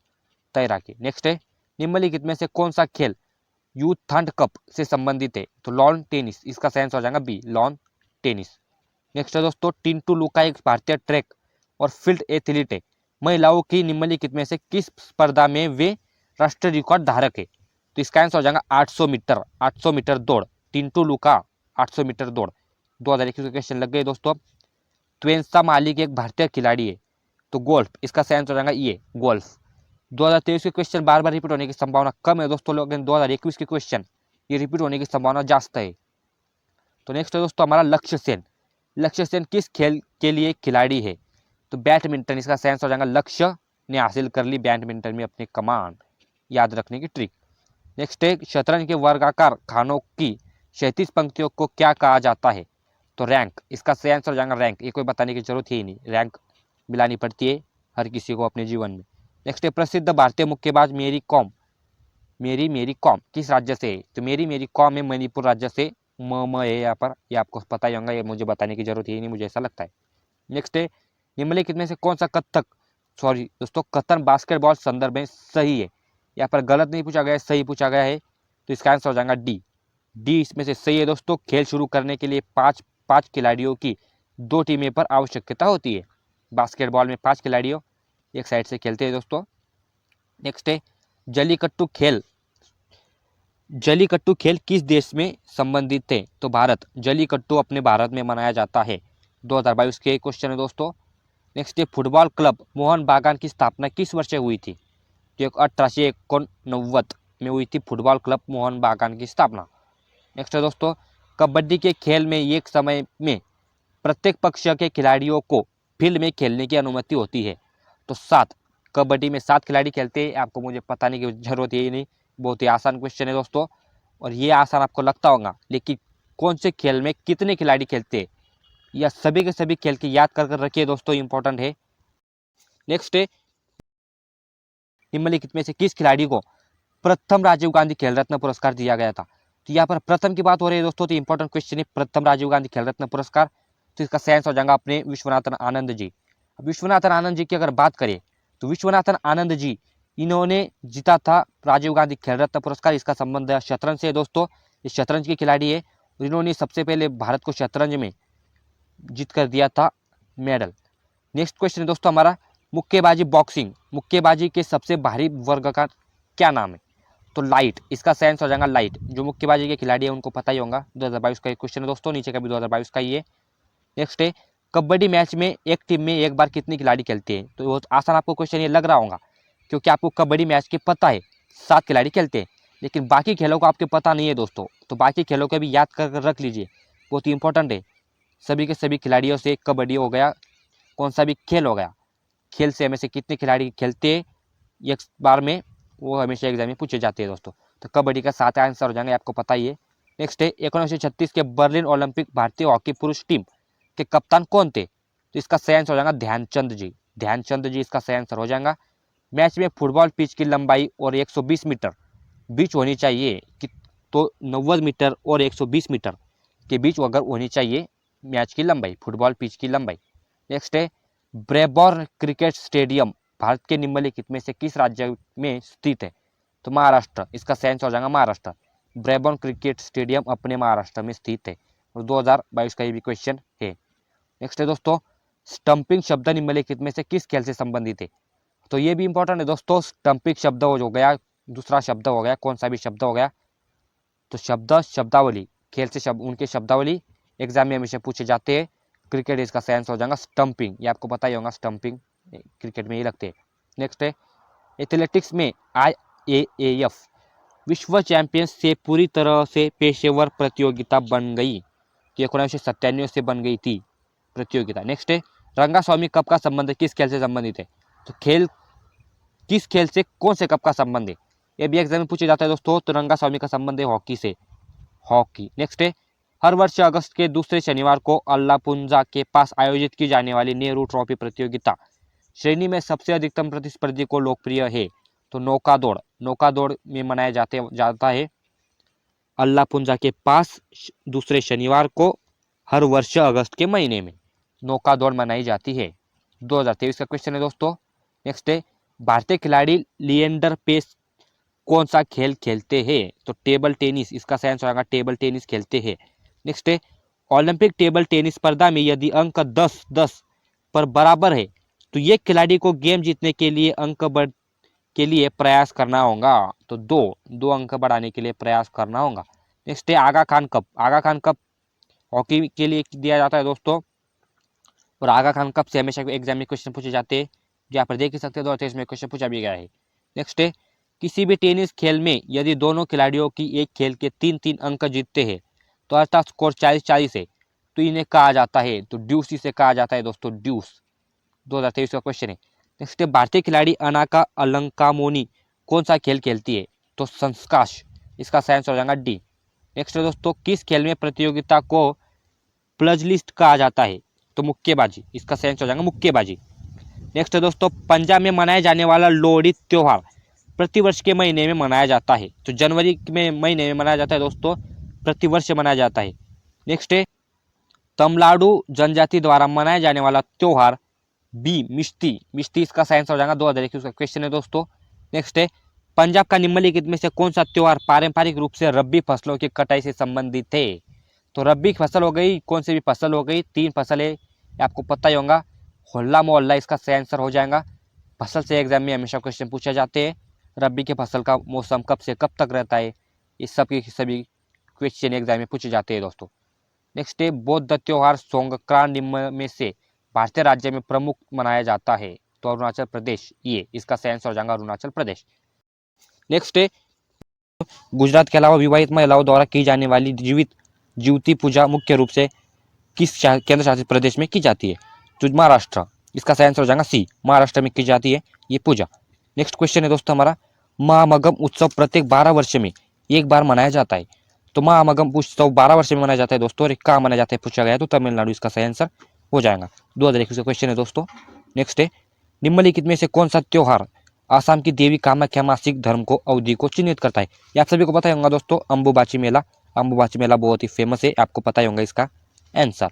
[SPEAKER 1] तैराकी। नेक्स्ट है निम्नलिखित में से कौन सा खेल यूथ थंड कप से संबंधित है? तो लॉन टेनिस। इसका सही आंसर हो जाएगा बी, लॉन टेनिस। नेक्स्ट है दोस्तों टिंटू लुका एक भारतीय ट्रैक और फील्ड एथलीट है। महिलाओं की निम्नलिखित में से किस स्पर्धा में वे राष्ट्रीय रिकॉर्ड धारक है? तो इसका आंसर हो जाएगा 800 मीटर, 800 मीटर दौड़। टिंटू लुका 800 मीटर दौड़। 2021 के क्वेश्चन लग गए दोस्तों। त्वेंसा मालिक एक भारतीय खिलाड़ी है। तो गोल्फ। इसका सही आंसर हो जाएगा ये, गोल्फ। 2023 के क्वेश्चन बार बार रिपीट होने की संभावना कम है दोस्तों, लेकिन 2021 के क्वेश्चन ये रिपीट होने की संभावना ज्यादा है। तो नेक्स्ट है दोस्तों हमारा लक्ष्य सेन। लक्ष्य सेन किस खेल के लिए खिलाड़ी है? तो बैडमिंटन। इसका सही आंसर हो जाएगा लक्ष्य ने हासिल कर ली बैडमिंटन में अपनी कमान। याद रखने की ट्रिक। नेक्स्ट है शतरंज के वर्गाकार खानों की 37 पंक्तियों को क्या कहा जाता है? तो रैंक। इसका सही आंसर हो जाएगा रैंक। ये कोई बताने की जरूरत ही नहीं, रैंक मिलानी पड़ती है हर किसी को अपने जीवन में। नेक्स्ट है प्रसिद्ध भारतीय मुक्केबाज मेरी कॉम। मेरी कॉम किस राज्य से है? तो मेरी कॉम है मणिपुर राज्य से। म है यहाँ पर, ये आपको पता ही होगा, ये मुझे बताने की जरूरत ही नहीं, मुझे ऐसा लगता है। नेक्स्ट है निम्नलिखित में से कौन सा सॉरी दोस्तों कथन बास्केटबॉल संदर्भ में सही है? यहाँ पर गलत नहीं पूछा गया है, सही पूछा गया है। तो इसका आंसर हो जाएगा डी इसमें से सही है दोस्तों। खेल शुरू करने के लिए पाँच खिलाड़ियों की 2 टीमें पर आवश्यकता होती है। बास्केटबॉल में 5 खिलाड़ियों एक साइड से खेलते हैं दोस्तों। नेक्स्ट है जलीकट्टू खेल किस देश में संबंधित है? तो भारत। जलीकट्टू अपने भारत में मनाया जाता है। 2022 के क्वेश्चन है दोस्तों। नेक्स्ट है फुटबॉल क्लब मोहन बागान की स्थापना किस वर्ष हुई थी? तो 1889 में हुई थी फुटबॉल क्लब मोहन बागान की स्थापना। नेक्स्ट है दोस्तों कबड्डी के खेल में एक समय में प्रत्येक पक्ष के खिलाड़ियों को फील्ड में खेलने की अनुमति होती है। तो 7। कबड्डी में 7 खिलाड़ी खेलते हैं, आपको मुझे बताने की जरूरत ही नहीं, बहुत ही आसान क्वेश्चन है दोस्तों। और ये आसान आपको लगता होगा, लेकिन कौन से खेल में कितने खिलाड़ी खेलते हैं या सभी के सभी खेल के याद कर रखिए दोस्तों, इंपॉर्टेंट है। नेक्स्ट है निम्नलिखित में से किस खिलाड़ी को प्रथम राजीव गांधी खेल रत्न पुरस्कार दिया गया था? तो यहाँ पर प्रथम की बात हो रही है दोस्तों, तो इंपॉर्टेंट क्वेश्चन है प्रथम राजीव गांधी खेल रत्न पुरस्कार। तो इसका सही आंसर हो जाएगा अपने विश्वनाथन आनंद जी। अब विश्वनाथन आनंद जी की अगर बात करें तो विश्वनाथन आनंद जी इन्होंने जीता था राजीव गांधी खेल रत्न पुरस्कार। इसका संबंध शतरंज से है दोस्तों, ये शतरंज के खिलाड़ी है और इन्होंने सबसे पहले भारत को शतरंज में जीत कर दिया था मेडल। नेक्स्ट क्वेश्चन है दोस्तों हमारा मुक्केबाजी बॉक्सिंग। मुक्केबाजी के सबसे भारी वर्ग का क्या नाम है? तो लाइट। इसका सही आंसर हो जाएगा लाइट। जो मुक्केबाजी के खिलाड़ी है उनको पता ही होगा, 2022 का एक क्वेश्चन है दोस्तों, नीचे का भी 2022 का ही है। नेक्स्ट है कबड्डी मैच में एक टीम में एक बार कितने खिलाड़ी खेलते हैं? तो बहुत आसान आपको क्वेश्चन ये लग रहा होगा, क्योंकि आपको कबड्डी मैच के पता है 7 खिलाड़ी खेलते हैं, लेकिन बाकी खेलों को आपके पता नहीं है दोस्तों। तो बाकी खेलों को भी याद कर रख लीजिए, बहुत ही इंपॉर्टेंट है। सभी के सभी खिलाड़ियों से कबड्डी हो गया, कौन सा भी खेल हो गया, खेल से हमें से कितने खिलाड़ी खेलते हैं एक बार में, वो हमेशा एग्जाम में पूछे जाते हैं दोस्तों। तो कबड्डी का 7 आंसर हो जाएंगे, आपको पता ही है। नेक्स्ट है 1936 के बर्लिन ओलंपिक भारतीय हॉकी पुरुष टीम के कप्तान कौन थे? तो इसका सही आंसर हो जाएगा ध्यानचंद जी। ध्यानचंद जी इसका सही आंसर हो जाएगा। मैच में फुटबॉल पिच की लंबाई और 120 मीटर बीच होनी चाहिए कि, तो 90 मीटर और 120 मीटर के बीच अगर होनी चाहिए मैच की लंबाई, फुटबॉल पिच की लंबाई। नेक्स्ट है ब्रेबॉर्न क्रिकेट स्टेडियम भारत के निम्नलिखित में से किस राज्य में स्थित है? तो महाराष्ट्र। इसका सही आंसर हो जाएगा महाराष्ट्र। ब्रेबॉर्न क्रिकेट स्टेडियम अपने महाराष्ट्र में स्थित है और 2022 का ये भी क्वेश्चन है। नेक्स्ट है दोस्तों स्टंपिंग शब्द निम्नलिखित में से किस खेल से संबंधित है? तो ये भी इंपॉर्टेंट है दोस्तों। स्टंपिंग शब्द हो गया, दूसरा शब्द हो गया, कौन सा भी शब्द हो गया, तो शब्दावली खेल से उनके शब्दावली एग्जाम में हमेशा पूछे जाते हैं। क्रिकेट इसका सही आंसर हो जाएगा स्टंपिंग, ये आपको पता ही होगा, स्टंपिंग क्रिकेट में ही लगते हैं। नेक्स्ट है एथलेटिक्स में IAAF विश्व चैंपियन से पूरी तरह से पेशेवर प्रतियोगिता बन गई, तो 1997 से बन गई थी प्रतियोगिता। नेक्स्ट है रंगास्वामी कप का संबंध किस खेल से संबंधित है? तो खेल किस खेल से कौन से कप का संबंध है? ये भी एग्जाम में पूछे जाता है दोस्तों। तो रंगास्वामी का संबंध है हॉकी से, हॉकी। नेक्स्ट है, हर वर्ष अगस्त के दूसरे शनिवार को अल्लापुंजा के पास आयोजित की जाने वाली नेहरू ट्रॉफी प्रतियोगिता श्रेणी में सबसे अधिकतम प्रतिस्पर्धी को लोकप्रिय है? तो नौका दौड़, नौका दौड़ में मनाया जाता है अल्लापुंजा के पास दूसरे शनिवार को हर वर्ष अगस्त के महीने में नौका दौड़ मनाई जाती है। 2023 का क्वेश्चन है दोस्तों। नेक्स्ट है, भारतीय खिलाड़ी लिएंडर पेस कौन सा खेल खेलते हैं? तो टेबल टेनिस, इसका सही आंसर होगा टेबल टेनिस खेलते हैं। नेक्स्ट है, ओलंपिक टेबल टेनिस स्पर्धा में यदि अंक 10-10 पर बराबर है तो ये खिलाड़ी को गेम जीतने के लिए के लिए प्रयास करना होगा। तो दो अंक बढ़ाने के लिए प्रयास करना होगा। नेक्स्ट है, आगा खान कप, आगा खान कप हॉकी के लिए दिया जाता है दोस्तों। और आगा खान कप से हमेशा एग्जाम में क्वेश्चन पूछे जाते हैं, यहाँ पर देख ही सकते हैं 2023 में क्वेश्चन पूछा भी गया है। नेक्स्ट है, किसी भी टेनिस खेल में यदि दोनों खिलाड़ियों की एक खेल के 3-3 अंक जीतते हैं तो अर्थात स्कोर 40-40 है तो इन्हें कहा जाता है, तो ड्यूस इसे कहा जाता है दोस्तों, ड्यूस। 2023 का क्वेश्चन है। नेक्स्ट है, भारतीय खिलाड़ी अनाका अलंकामोनी कौन सा खेल खेलती है? तो संस्काश, इसका सही आंसर हो जाएगा डी। नेक्स्ट है दोस्तों, किस खेल में प्रतियोगिता को प्लजलिस्ट कहा जाता है? तो मुक्केबाजी, इसका सही आंसर हो जाएगा मुक्केबाजी। नेक्स्ट है दोस्तों, पंजाब में मनाया जाने वाला लोहड़ी त्योहार प्रतिवर्ष के महीने में मनाया जाता है? तो जनवरी में महीने में मनाया जाता है दोस्तों, प्रतिवर्ष मनाया जाता है। नेक्स्ट है, तमिलनाडु जनजाति द्वारा मनाया जाने वाला त्योहार बी मिश्ती, मिश्ती इसका सही आंसर हो जाएगा 2021 का क्वेश्चन है दोस्तों। नेक्स्ट है, पंजाब का निम्नलिखित में से कौन सा त्योहार पारंपरिक रूप से रबी फसलों की कटाई से संबंधित है? तो रबी फसल हो गई, कौन सी भी फसल हो गई, 3 फसल है आपको पता ही होगा, होल्ला मोहल्ला इसका सही आंसर हो जाएगा। फसल से एग्जाम में हमेशा क्वेश्चन पूछे जाते हैं, रबी के फसल का मौसम कब से कब तक रहता है, इस सब के सभी क्वेश्चन एग्जाम में पूछे जाते हैं दोस्तों। नेक्स्ट है, बौद्ध त्योहार सोंगक्रांत निम्न में से भारतीय राज्य में प्रमुख मनाया जाता है? तो अरुणाचल प्रदेश, ये इसका सही आंसर हो जाएगा अरुणाचल प्रदेश। नेक्स्ट है, गुजरात के अलावा विवाहित महिलाओं द्वारा की जाने वाली जीवती पूजा मुख्य रूप से किस केंद्र शासित प्रदेश में की जाती है? तो महाराष्ट्र, इसका सही आंसर हो जाएगा सी, महाराष्ट्र में की जाती है ये पूजा। नेक्स्ट क्वेश्चन है दोस्तों हमारा, महामगम उत्सव प्रत्येक 12 वर्ष में एक बार मनाया जाता है? तो महामगम उत्सव 12 वर्ष में मनाया जाता है दोस्तों, और कहाँ मनाया जाता है पूछा गया, तो तमिलनाडु इसका सही आंसर हो जाएगा। 2021 का क्वेश्चन है दोस्तों। नेक्स्ट है, निम्नलिखित में से कौन सा त्योहार आसाम की देवी कामाख्या मासिक धर्म को अवधि को चिन्हित करता है? ये आप सभी को पता ही होगा दोस्तों, अंबुबाची मेला, अंबुबाची मेला बहुत ही फेमस है, आपको पता ही होगा इसका आंसर।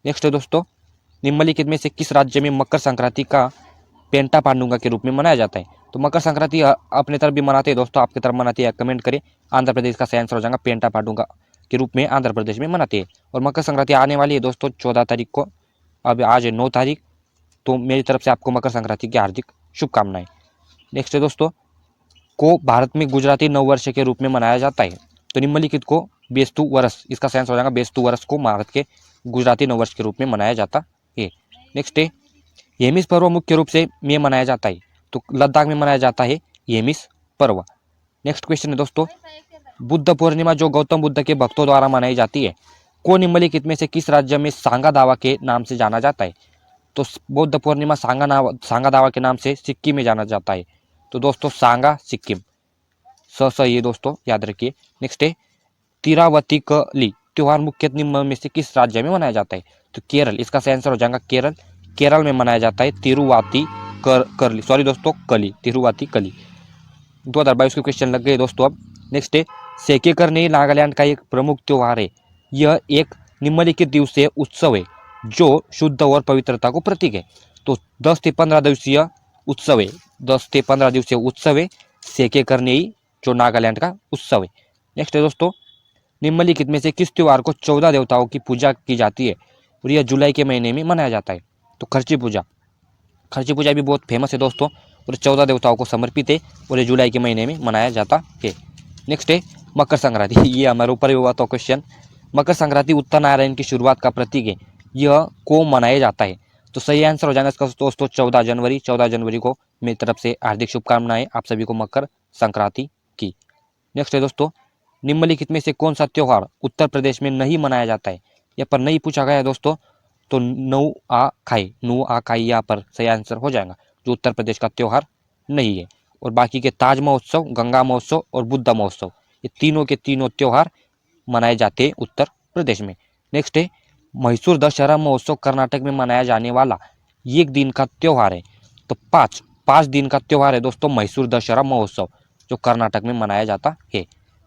[SPEAKER 1] नेक्स्ट है दोस्तों, निम्नलिखित में से किस राज्य में मकर संक्रांति का पेंटा पांडुंगा के रूप में मनाया जाता है? तो मकर संक्रांति अपने तरफ भी मनाते हैं दोस्तों, आपकी तरफ मनाते हैं कमेंट करें। आंध्र प्रदेश का सही आंसर हो जाएगा पेंटा पांडुंगा के रूप में आंध्र प्रदेश में मनाते हैं। और मकर संक्रांति आने वाली है दोस्तों 14 तारीख को, अब आज है 9 तारीख, तो मेरी तरफ से आपको मकर संक्रांति की हार्दिक शुभकामनाएं। नेक्स्ट है दोस्तों, को भारत में गुजराती नववर्ष के रूप में मनाया जाता है? तो निम्नलिखित को बेस्तु वर्ष, इसका सेंस हो जाएगा बेस्तु वर्ष को भारत के गुजराती नववर्ष के रूप में मनाया जाता है। नेक्स्ट है, येमिस पर्व मुख्य रूप से में मनाया जाता है? तो लद्दाख में मनाया जाता है येमिस पर्व। नेक्स्ट क्वेश्चन है दोस्तों, बुद्ध पूर्णिमा जो गौतम बुद्ध के भक्तों द्वारा मनाई जाती है, को निम्नलिखित में से किस राज्य में सांगा दावा के नाम से जाना जाता है? तो बुद्ध पूर्णिमा सांगा दावा के नाम से सिक्किम में जाना जाता है। तो दोस्तों सांगा सिक्किम, ये दोस्तों याद रखिए। नेक्स्ट है, तिरावतिकली त्योहार मुख्यतः निम्न में से किस राज्य में मनाया जाता है? तो केरल, इसका सही आंसर हो जाएगा केरल, केरल में मनाया जाता है तिरुवाती कली। 2022 के क्वेश्चन लग गए दोस्तों अब। नेक्स्ट है, सेके करने नागालैंड का एक प्रमुख त्योहार है, यह एक निम्नलिखित दिवसीय उत्सव है जो शुद्ध और पवित्रता को प्रतीक है। तो 10 से 15 दिवसीय उत्सव है, 10 से 15 दिवसीय उत्सव है सेके करने जो नागालैंड का उत्सव है। नेक्स्ट है दोस्तों, निम्नलिखित में से किस त्योहार को 14 देवताओं की पूजा की जाती है और यह जुलाई के महीने में मनाया जाता है? तो खर्ची पूजा, खर्ची पूजा भी बहुत फेमस है दोस्तों और 14 देवताओं को समर्पित है और ये जुलाई के महीने में मनाया जाता है। नेक्स्ट है मकर संक्रांति, ये हमारे ऊपर हुआ था क्वेश्चन। मकर संक्रांति उत्तर नारायण की शुरुआत का प्रतीक है, यह को मनाया जाता है? तो सही आंसर हो जाएगा इसका दोस्तों 14 जनवरी। 14 जनवरी को मेरी तरफ से हार्दिक शुभकामनाएं आप सभी को मकर संक्रांति की। नेक्स्ट है दोस्तों, निम्नलिखित में से कौन सा त्योहार उत्तर प्रदेश में नहीं मनाया जाता है? यहाँ पर नहीं पूछा गया है दोस्तों, तो नुआखाई यहाँ पर सही आंसर हो जाएगा, जो उत्तर प्रदेश का त्योहार नहीं है। और बाकी के ताज महोत्सव, गंगा महोत्सव और बुद्धा महोत्सव, ये तीनों के तीनों त्योहार मनाए जाते हैं उत्तर प्रदेश में। नेक्स्ट है मैसूर दशहरा महोत्सव कर्नाटक में मनाया जाने वाला एक दिन का त्योहार है। तो पाँच दिन का त्योहार है दोस्तों मैसूर दशहरा महोत्सव, जो कर्नाटक में मनाया जाता है।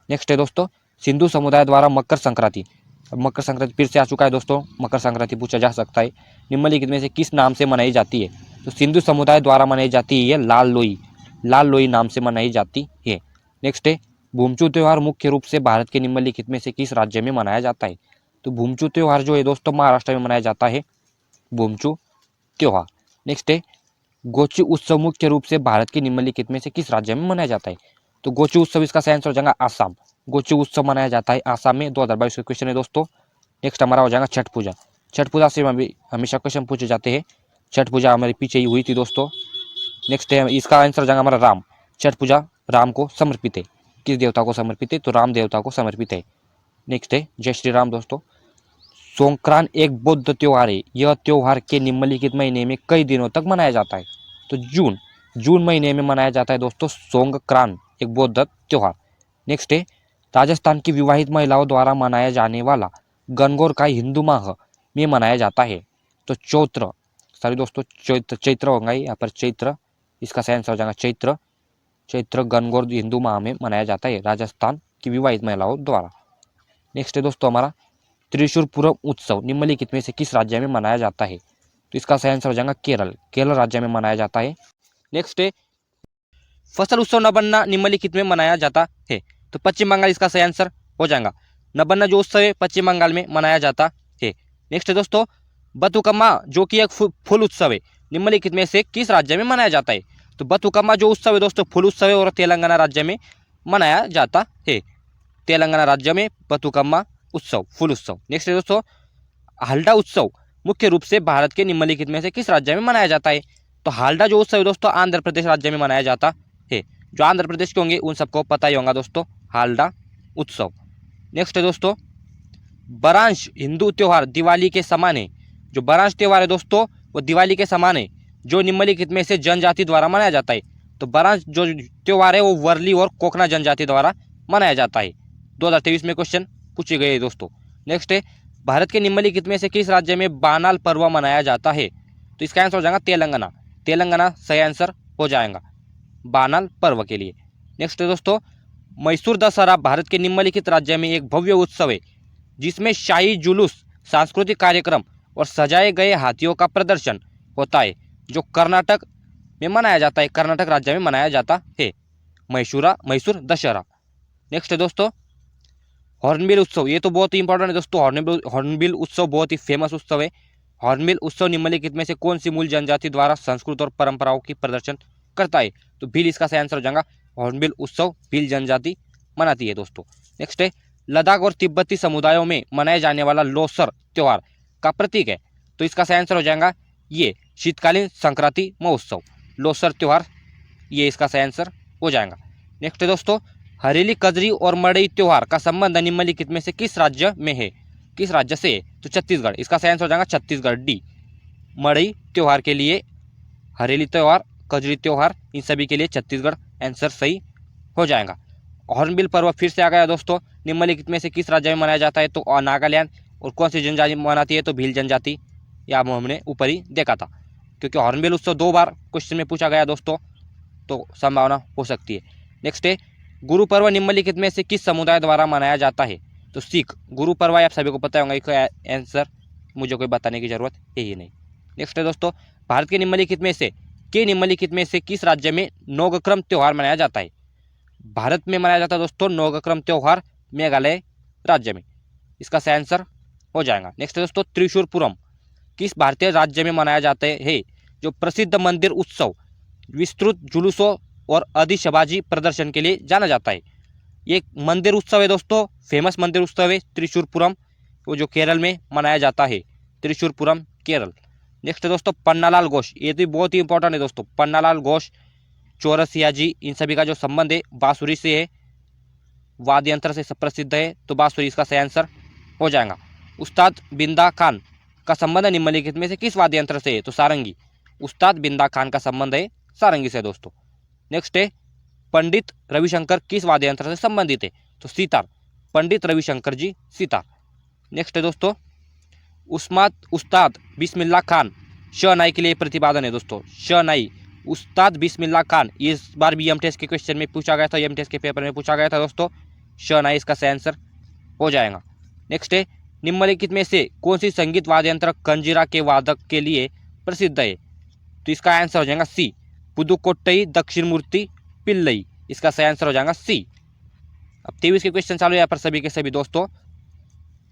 [SPEAKER 1] नेक्स्ट है दोस्तों सिंधु समुदाय द्वारा मकर संक्रांति। अब मकर संक्रांति फिर से आ चुका है दोस्तों, मकर संक्रांति पूछा जा सकता है। निम्नलिखित में से किस नाम से मनाई जाती है? तो सिंधु समुदाय द्वारा मनाई जाती है लाल लोई नाम से मनाई जाती है। नेक्स्ट है भूमचू त्योहार मुख्य रूप से भारत के निम्नलिखित में से किस राज्य में मनाया जाता है? तो भूमचू त्योहार जो है दोस्तों महाराष्ट्र में मनाया जाता है, भूमचू त्योहार। नेक्स्ट है गोची उत्सव मुख्य रूप से भारत के निम्नलिखित में से किस राज्य में मनाया जाता है? तो गोची उत्सव इसका सही आंसर हो जाएगा आसाम। गोची उत्सव मनाया जाता है आसाम में। 2022 का क्वेश्चन है दोस्तों। नेक्स्ट हमारा हो जाएगा छठ पूजा। छठ पूजा से हमेशा क्वेश्चन पूछे जाते हैं। छठ पूजा हमारे पीछे ही हुई थी दोस्तों। नेक्स्ट है इसका आंसर हो जाएगा हमारा राम। छठ पूजा राम को समर्पित है। किस देवता को समर्पित है? तो राम देवता को समर्पित है। नेक्स्ट है जय श्री राम दोस्तों। सोंक्रान एक बौद्ध त्योहार है। यह त्योहार के निम्नलिखित महीने में कई दिनों तक मनाया जाता है? तो जून महीने में मनाया जाता है दोस्तों सोंगक्रान, एक बौद्ध त्योहार। नेक्स्ट है राजस्थान की विवाहित महिलाओं द्वारा मनाया जाने वाला गणगौर का हिंदू माह में मनाया जाता है? तो चैत्र होगा यहाँ पर, चैत्र इसका सही आंसर हो जाएगा चैत्र गणगौर हिंदू माह में मनाया जाता है राजस्थान की विवाहित महिलाओं द्वारा। नेक्स्ट है दोस्तों हमारा त्रिशूर पूरम उत्सव निम्नलिखित में से किस राज्य में मनाया जाता है? तो इसका सही आंसर हो जाएगा केरल राज्य में मनाया जाता है। नेक्स्ट है फसल उत्सव नबन्ना निम्नलिखित में मनाया जाता है? तो पश्चिम बंगाल इसका सही आंसर हो जाएगा। नबन्ना जो उत्सव है पश्चिम बंगाल में मनाया जाता है। नेक्स्ट है दोस्तों बथुकम्मा जो कि एक फूल उत्सव है, निम्नलिखित में से किस राज्य में मनाया जाता है? तो बथुकम्मा जो उत्सव है दोस्तों फूल उत्सव है और तेलंगाना राज्य में मनाया जाता है। तेलंगाना राज्य में बथुकम्मा उत्सव फूल उत्सव। नेक्स्ट है दोस्तों हालडा उत्सव मुख्य रूप से भारत के निम्नलिखित में से किस राज्य में मनाया जाता है? तो हालडा जो उत्सव है दोस्तों आंध्र प्रदेश राज्य में मनाया जाता है। जो आंध्र प्रदेश के होंगे उन सबको पता ही होगा दोस्तों हालडा उत्सव। नेक्स्ट है दोस्तों बरांश हिंदू त्योहार दिवाली के समान है। जो बरांश त्योहार है दोस्तों वो दिवाली के समान है, जो निम्नलिखित में से जनजाति द्वारा मनाया जाता है। तो बरांश जो त्योहार है वो वर्ली और कोकना जनजाति द्वारा मनाया जाता है। 2023 में क्वेश्चन पूछे गए दोस्तों। नेक्स्ट है भारत के निम्नलिखित में से किस राज्य में बानाल पर्व मनाया जाता है? तो इसका आंसर हो जाएगा तेलंगाना सही आंसर हो जाएगा बानाल पर्व के लिए। नेक्स्ट है दोस्तों मैसूर दशहरा भारत के निम्नलिखित राज्य में एक भव्य उत्सव है जिसमें शाही जुलूस, सांस्कृतिक कार्यक्रम और सजाए गए हाथियों का प्रदर्शन होता है, जो कर्नाटक में मनाया जाता है, कर्नाटक राज्य में मनाया जाता है मैसूर दशहरा। नेक्स्ट है दोस्तों हॉर्नबिल उत्सव। ये तो बहुत ही इंपॉर्टेंट है दोस्तों। हॉर्नबिल उत्सव बहुत ही फेमस उत्सव है। हॉर्नबिल उत्सव निम्नलिखित में से कौन सी मूल जनजाति द्वारा संस्कृत और परंपराओं की प्रदर्शन करता है? तो भील इसका सही आंसर हो जाएगा। हॉर्नबिल उत्सव भील जनजाति मनाती है दोस्तों। नेक्स्ट है लद्दाख और तिब्बती समुदायों में मनाए जाने वाला लोसर त्योहार का प्रतीक है। तो इसका सही आंसर हो जाएगा ये शीतकालीन संक्रांति महोत्सव, लोसर त्योहार, ये इसका सही आंसर हो जाएगा। नेक्स्ट है दोस्तों हरेली कजरी और मड़ई त्योहार का संबंध निम्नलिखित में से किस राज्य में है? किस राज्य से? तो छत्तीसगढ़, इसका सही आंसर हो जाएगा छत्तीसगढ़ डी। मड़ई त्योहार के लिए हरेली त्योहार, कजरी त्योहार, इन सभी के लिए छत्तीसगढ़ आंसर सही हो जाएगा। हॉर्नबिल पर्व फिर से आ गया दोस्तों। निम्नलिखित में से किस राज्य में मनाया जाता है? तो नागालैंड। और कौन सी जनजाति मनाती है? तो भील जनजाति। या हमने ऊपर ही देखा था, क्योंकि हॉर्नबिल उत्सव 2 बार क्वेश्चन में पूछा गया दोस्तों, तो संभावना हो सकती है। नेक्स्ट है गुरु पर्व निम्नलिखित में से किस समुदाय द्वारा मनाया जाता है? तो सिख। गुरु पर्व आप सभी को पता होगा, इसका आंसर मुझे कोई बताने की जरूरत है ही नहीं। नेक्स्ट है दोस्तों भारत के निम्नलिखित में से किस राज्य में नौगक्रम त्योहार मनाया जाता है? भारत में मनाया जाता है दोस्तों नौगक्रम त्योहार मेघालय राज्य में, इसका सही आंसर हो जाएगा। नेक्स्ट है दोस्तों त्रिशूरपुरम किस भारतीय राज्य में मनाया जाता है? जो प्रसिद्ध मंदिर उत्सव, विस्तृत जुलूसों और आतिशबाजी प्रदर्शन के लिए जाना जाता है। ये मंदिर उत्सव है दोस्तों, फेमस मंदिर उत्सव है त्रिशूरपुरम, वो जो केरल में मनाया जाता है, त्रिशूरपुरम केरल। नेक्स्ट है दोस्तों पन्नालाल घोष। ये तो बहुत ही इंपॉर्टेंट है दोस्तों। पन्नालाल घोष, चौरसिया जी, इन सभी का जो संबंध है बांसुरी से है, वाद्य यंत्र से प्रसिद्ध है, तो बांसुरी इसका सही आंसर हो जाएगा। उस्ताद बिंदा खान का संबंध निम्नलिखित में से किस वाद्य यंत्र से है? तो सारंगी। उस्ताद बिंदा खान का संबंध है सारंगी से दोस्तों। नेक्स्ट है पंडित रविशंकर किस वाद्य यंत्र से संबंधित है? तो सितार। पंडित रविशंकर जी सितार। नेक्स्ट है दोस्तों उस्ताद बिस्मिल्लाह खान शहनाई के लिए प्रतिपादन है दोस्तों। शहनाई उस्ताद बिस्मिल्लाह खान, इस बार भी एमटीएस के क्वेश्चन में पूछा गया था, एमटीएस के पेपर में पूछा गया था दोस्तों। शहनाई इसका सही आंसर हो जाएगा। नेक्स्ट है निम्नलिखित में से कौन सी संगीत वाद्य यंत्र कंजीरा के वादक के लिए प्रसिद्ध है? तो इसका आंसर हो जाएगा सी पुदुकोट्टई दक्षिण मूर्ति पिल्लई। इसका सही आंसर हो जाएगा सी। अब 23 के क्वेश्चन चालू है यहाँ पर सभी के सभी दोस्तों।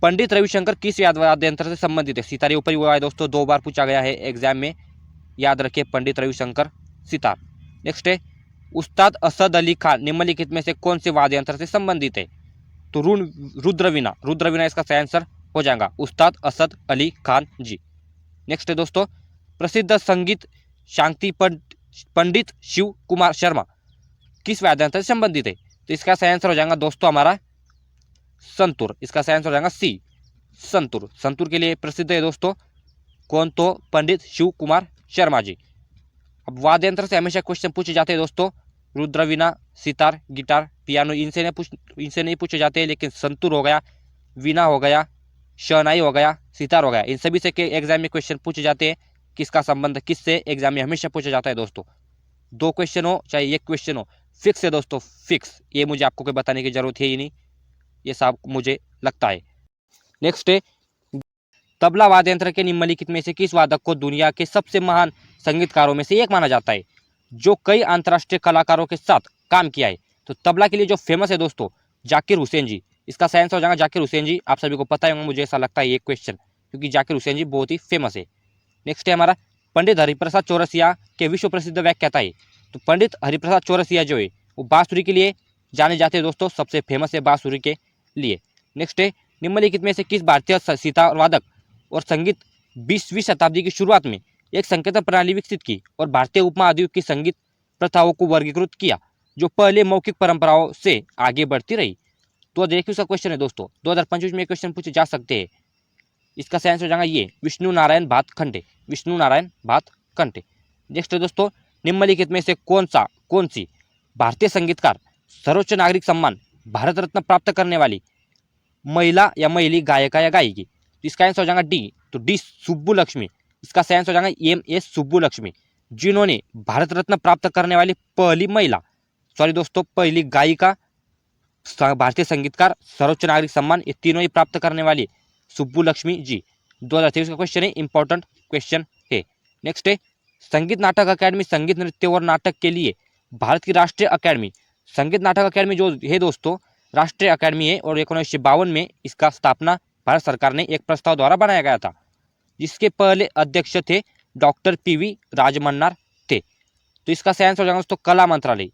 [SPEAKER 1] पंडित रविशंकर किस वाद्य यंत्र से संबंधित है? सितार ऊपर हुआ है दोस्तों, 2 बार पूछा गया है एग्जाम में, याद रखिए पंडित रविशंकर सितार। नेक्स्ट है उस्ताद असद अली खान निम्नलिखित में से कौन से वाद्य यंत्र से संबंधित है? तो रुद्रवीणा। रुद्रवीणा इसका सही आंसर हो जाएगा, उस्ताद असद अली खान जी। नेक्स्ट है दोस्तों प्रसिद्ध संगीत शांति पंडित शिव कुमार शर्मा किस वाद्य यंत्र से संबंधित है? तो इसका सही आंसर हो जाएगा दोस्तों हमारा संतूर। इसका सही आंसर हो जाएगा सी संतूर। संतूर के लिए प्रसिद्ध है दोस्तों कौन? तो पंडित शिव कुमार शर्मा जी। अब वाद्य यंत्र से हमेशा क्वेश्चन पूछे जाते हैं दोस्तों, रुद्रवीणा, सितार, गिटार, पियानो, इनसे नहीं पूछे जाते, लेकिन संतूर हो गया, वीणा हो गया, शहनाई हो गया, सितार हो गया, इन सभी से के एग्जाम में क्वेश्चन पूछे जाते हैं। किसका संबंध किससे एग्जाम में हमेशा पूछा जाता है दोस्तों। 2 क्वेश्चन हो चाहे 1 क्वेश्चन हो, फिक्स है दोस्तों, फिक्स। ये मुझे आपको कोई बताने की जरूरत है ही नहीं, ये सब मुझे लगता है। नेक्स्ट है तबला वाद्य यंत्र के निम्नलिखित में से किस वादक को दुनिया के सबसे महान संगीतकारों में से एक माना जाता है, जो कई अंतर्राष्ट्रीय कलाकारों के साथ काम किया है? तो तबला के लिए जो फेमस है दोस्तों जाकिर हुसैन जी। इसका सही आंसर हो जाएगा जाकिर हुसैन जी। आप सभी को पता है, मुझे ऐसा लगता है ये क्वेश्चन, क्योंकि जाकिर हुसैन जी बहुत ही फेमस है। नेक्स्ट है हमारा पंडित हरिप्रसाद चौरसिया के विश्व प्रसिद्ध व्याख्याता है। तो पंडित हरिप्रसाद चौरसिया जो है वो बांसुरी के लिए जाने जाते हैं दोस्तों, सबसे फेमस है बांसुरी के लिए। नेक्स्ट है निम्नलिखित में से किस भारतीय सितार वादक और संगीत 20वीं शताब्दी की शुरुआत में एक संकेतन प्रणाली विकसित की और भारतीय उपमहाद्वीप की संगीत प्रथाओं को वर्गीकृत किया, जो पहले मौखिक परंपराओं से आगे बढ़ती रही? तो देखिए उसका क्वेश्चन है दोस्तों, 2025 में क्वेश्चन पूछे जा सकते हैं। इसका सही आंसर हो जाएगा ये विष्णु नारायण भातखंडे। विष्णु नारायण भातखंडे। नेक्स्ट है दोस्तों निम्नलिखित में से कौन सी भारतीय संगीतकार सर्वोच्च नागरिक सम्मान भारत रत्न प्राप्त करने वाली महिला या महिला गायिका या गायिकी? तो इसका आंसर हो जाएगा डी, तो डी सुब्बुलक्ष्मी। इसका सही आंसर हो जाएगा MS सुब्बुलक्ष्मी, जिन्होंने भारत रत्न प्राप्त करने वाली पहली महिला, सॉरी दोस्तों पहली गायिका, भारतीय संगीतकार, सर्वोच्च नागरिक सम्मान, ये तीनों ही प्राप्त करने वाली सुब्बुलक्ष्मी जी। 2023 का क्वेश्चन है, इंपॉर्टेंट क्वेश्चन है। नेक्स्ट है संगीत नाटक अकादमी संगीत नृत्य और नाटक के लिए भारत की राष्ट्रीय अकादमी। संगीत नाटक अकादमी जो है दोस्तों राष्ट्रीय अकादमी है और 1952 में इसका स्थापना भारत सरकार ने एक प्रस्ताव द्वारा बनाया गया था, जिसके पहले अध्यक्ष थे डॉक्टर PV राजमन्नार थे। तो इसका सही आंसर हो जाएगा दोस्तों कला मंत्रालय।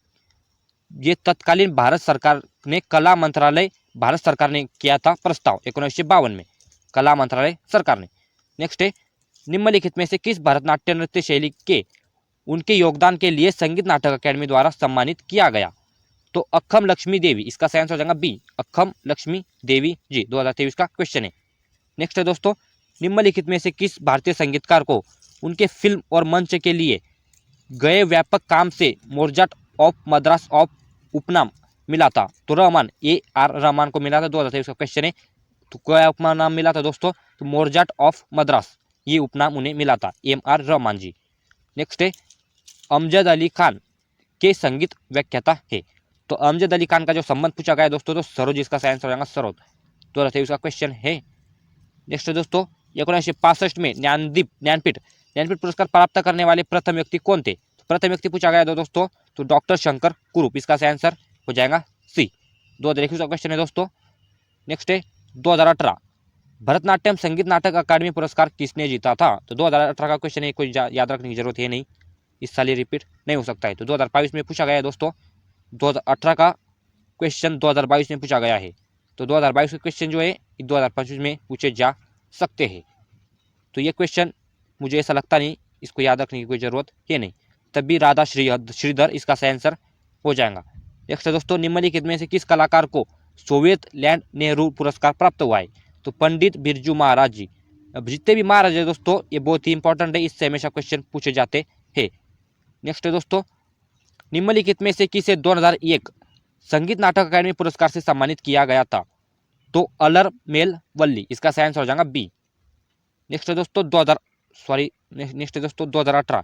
[SPEAKER 1] ये तत्कालीन भारत सरकार ने कला मंत्रालय भारत सरकार ने किया था प्रस्ताव 1952 में, कला मंत्रालय सरकार ने। नेक्स्ट है निम्नलिखित में से किस भरतनाट्यम नृत्य शैली के उनके योगदान के लिए संगीत नाटक अकादमी द्वारा सम्मानित किया गया? तो अक्खम लक्ष्मी देवी। इसका सही आंसर हो जाएगा बी, अक्खम लक्ष्मी देवी जी। 2023 का क्वेश्चन है। नेक्स्ट है दोस्तों निम्नलिखित में से किस भारतीय संगीतकार को उनके फिल्म और मंच के लिए गए व्यापक काम से मोर्जाट ऑफ मद्रास ऑफ उपनाम मिला था? तो रहमान, AR रहमान को मिला था। 2023 का क्वेश्चन है। तो क्या उपनाम मिला था दोस्तों? तो मोर्जाट ऑफ मद्रास, ये उपनाम उन्हें मिला था, MR रहमान जी। नेक्स्ट है अमजद अली खान के संगीत व्याख्याता है। तो अमजद अली खान का जो संबंध पूछा गया है दोस्तों तो सरोज, इसका सही आंसर हो जाएगा सरोज। 2023 का क्वेश्चन है। नेक्स्ट है दोस्तों 1965 में ज्ञानपीठ पुरस्कार प्राप्त करने वाले प्रथम व्यक्ति कौन थे? प्रथम व्यक्ति पूछा गया दोस्तों तो डॉक्टर शंकर कुरूप। इसका सही आंसर हो जाएगा सी। 2021 का क्वेश्चन है दोस्तों। नेक्स्ट है 2018 भरतनाट्यम संगीत नाटक अकादमी पुरस्कार किसने जीता था? तो 2018 का क्वेश्चन है, कोई याद रखने की जरूरत है नहीं, इस साल ये रिपीट नहीं हो सकता है। तो 2022 में पूछा गया है दोस्तों, 2018 का क्वेश्चन 2022 में पूछा गया है। तो 2022 के क्वेश्चन जो है 2025 में पूछे जा सकते हैं। तो ये क्वेश्चन मुझे ऐसा लगता नहीं इसको याद रखने की कोई ज़रूरत है नहीं, तब भी राधा श्रीधर इसका सही आंसर हो जाएगा। नेक्स्ट है दोस्तों निम्नलिखित में से किस कलाकार को सोवियत लैंड नेहरू पुरस्कार प्राप्त हुआ है? तो पंडित बिरजू महाराज जी। अब जितने भी महाराज है दोस्तों ये बहुत ही इंपॉर्टेंट है, इससे हमेशा क्वेश्चन पूछे जाते हैं। नेक्स्ट है दोस्तों, निम्नलिखित में से किसे 2001 संगीत नाटक अकादमी पुरस्कार से सम्मानित किया गया था? तो अलर मेल वल्ली, इसका सही आंसर हो जाएगा बी। नेक्स्ट है दोस्तों 2018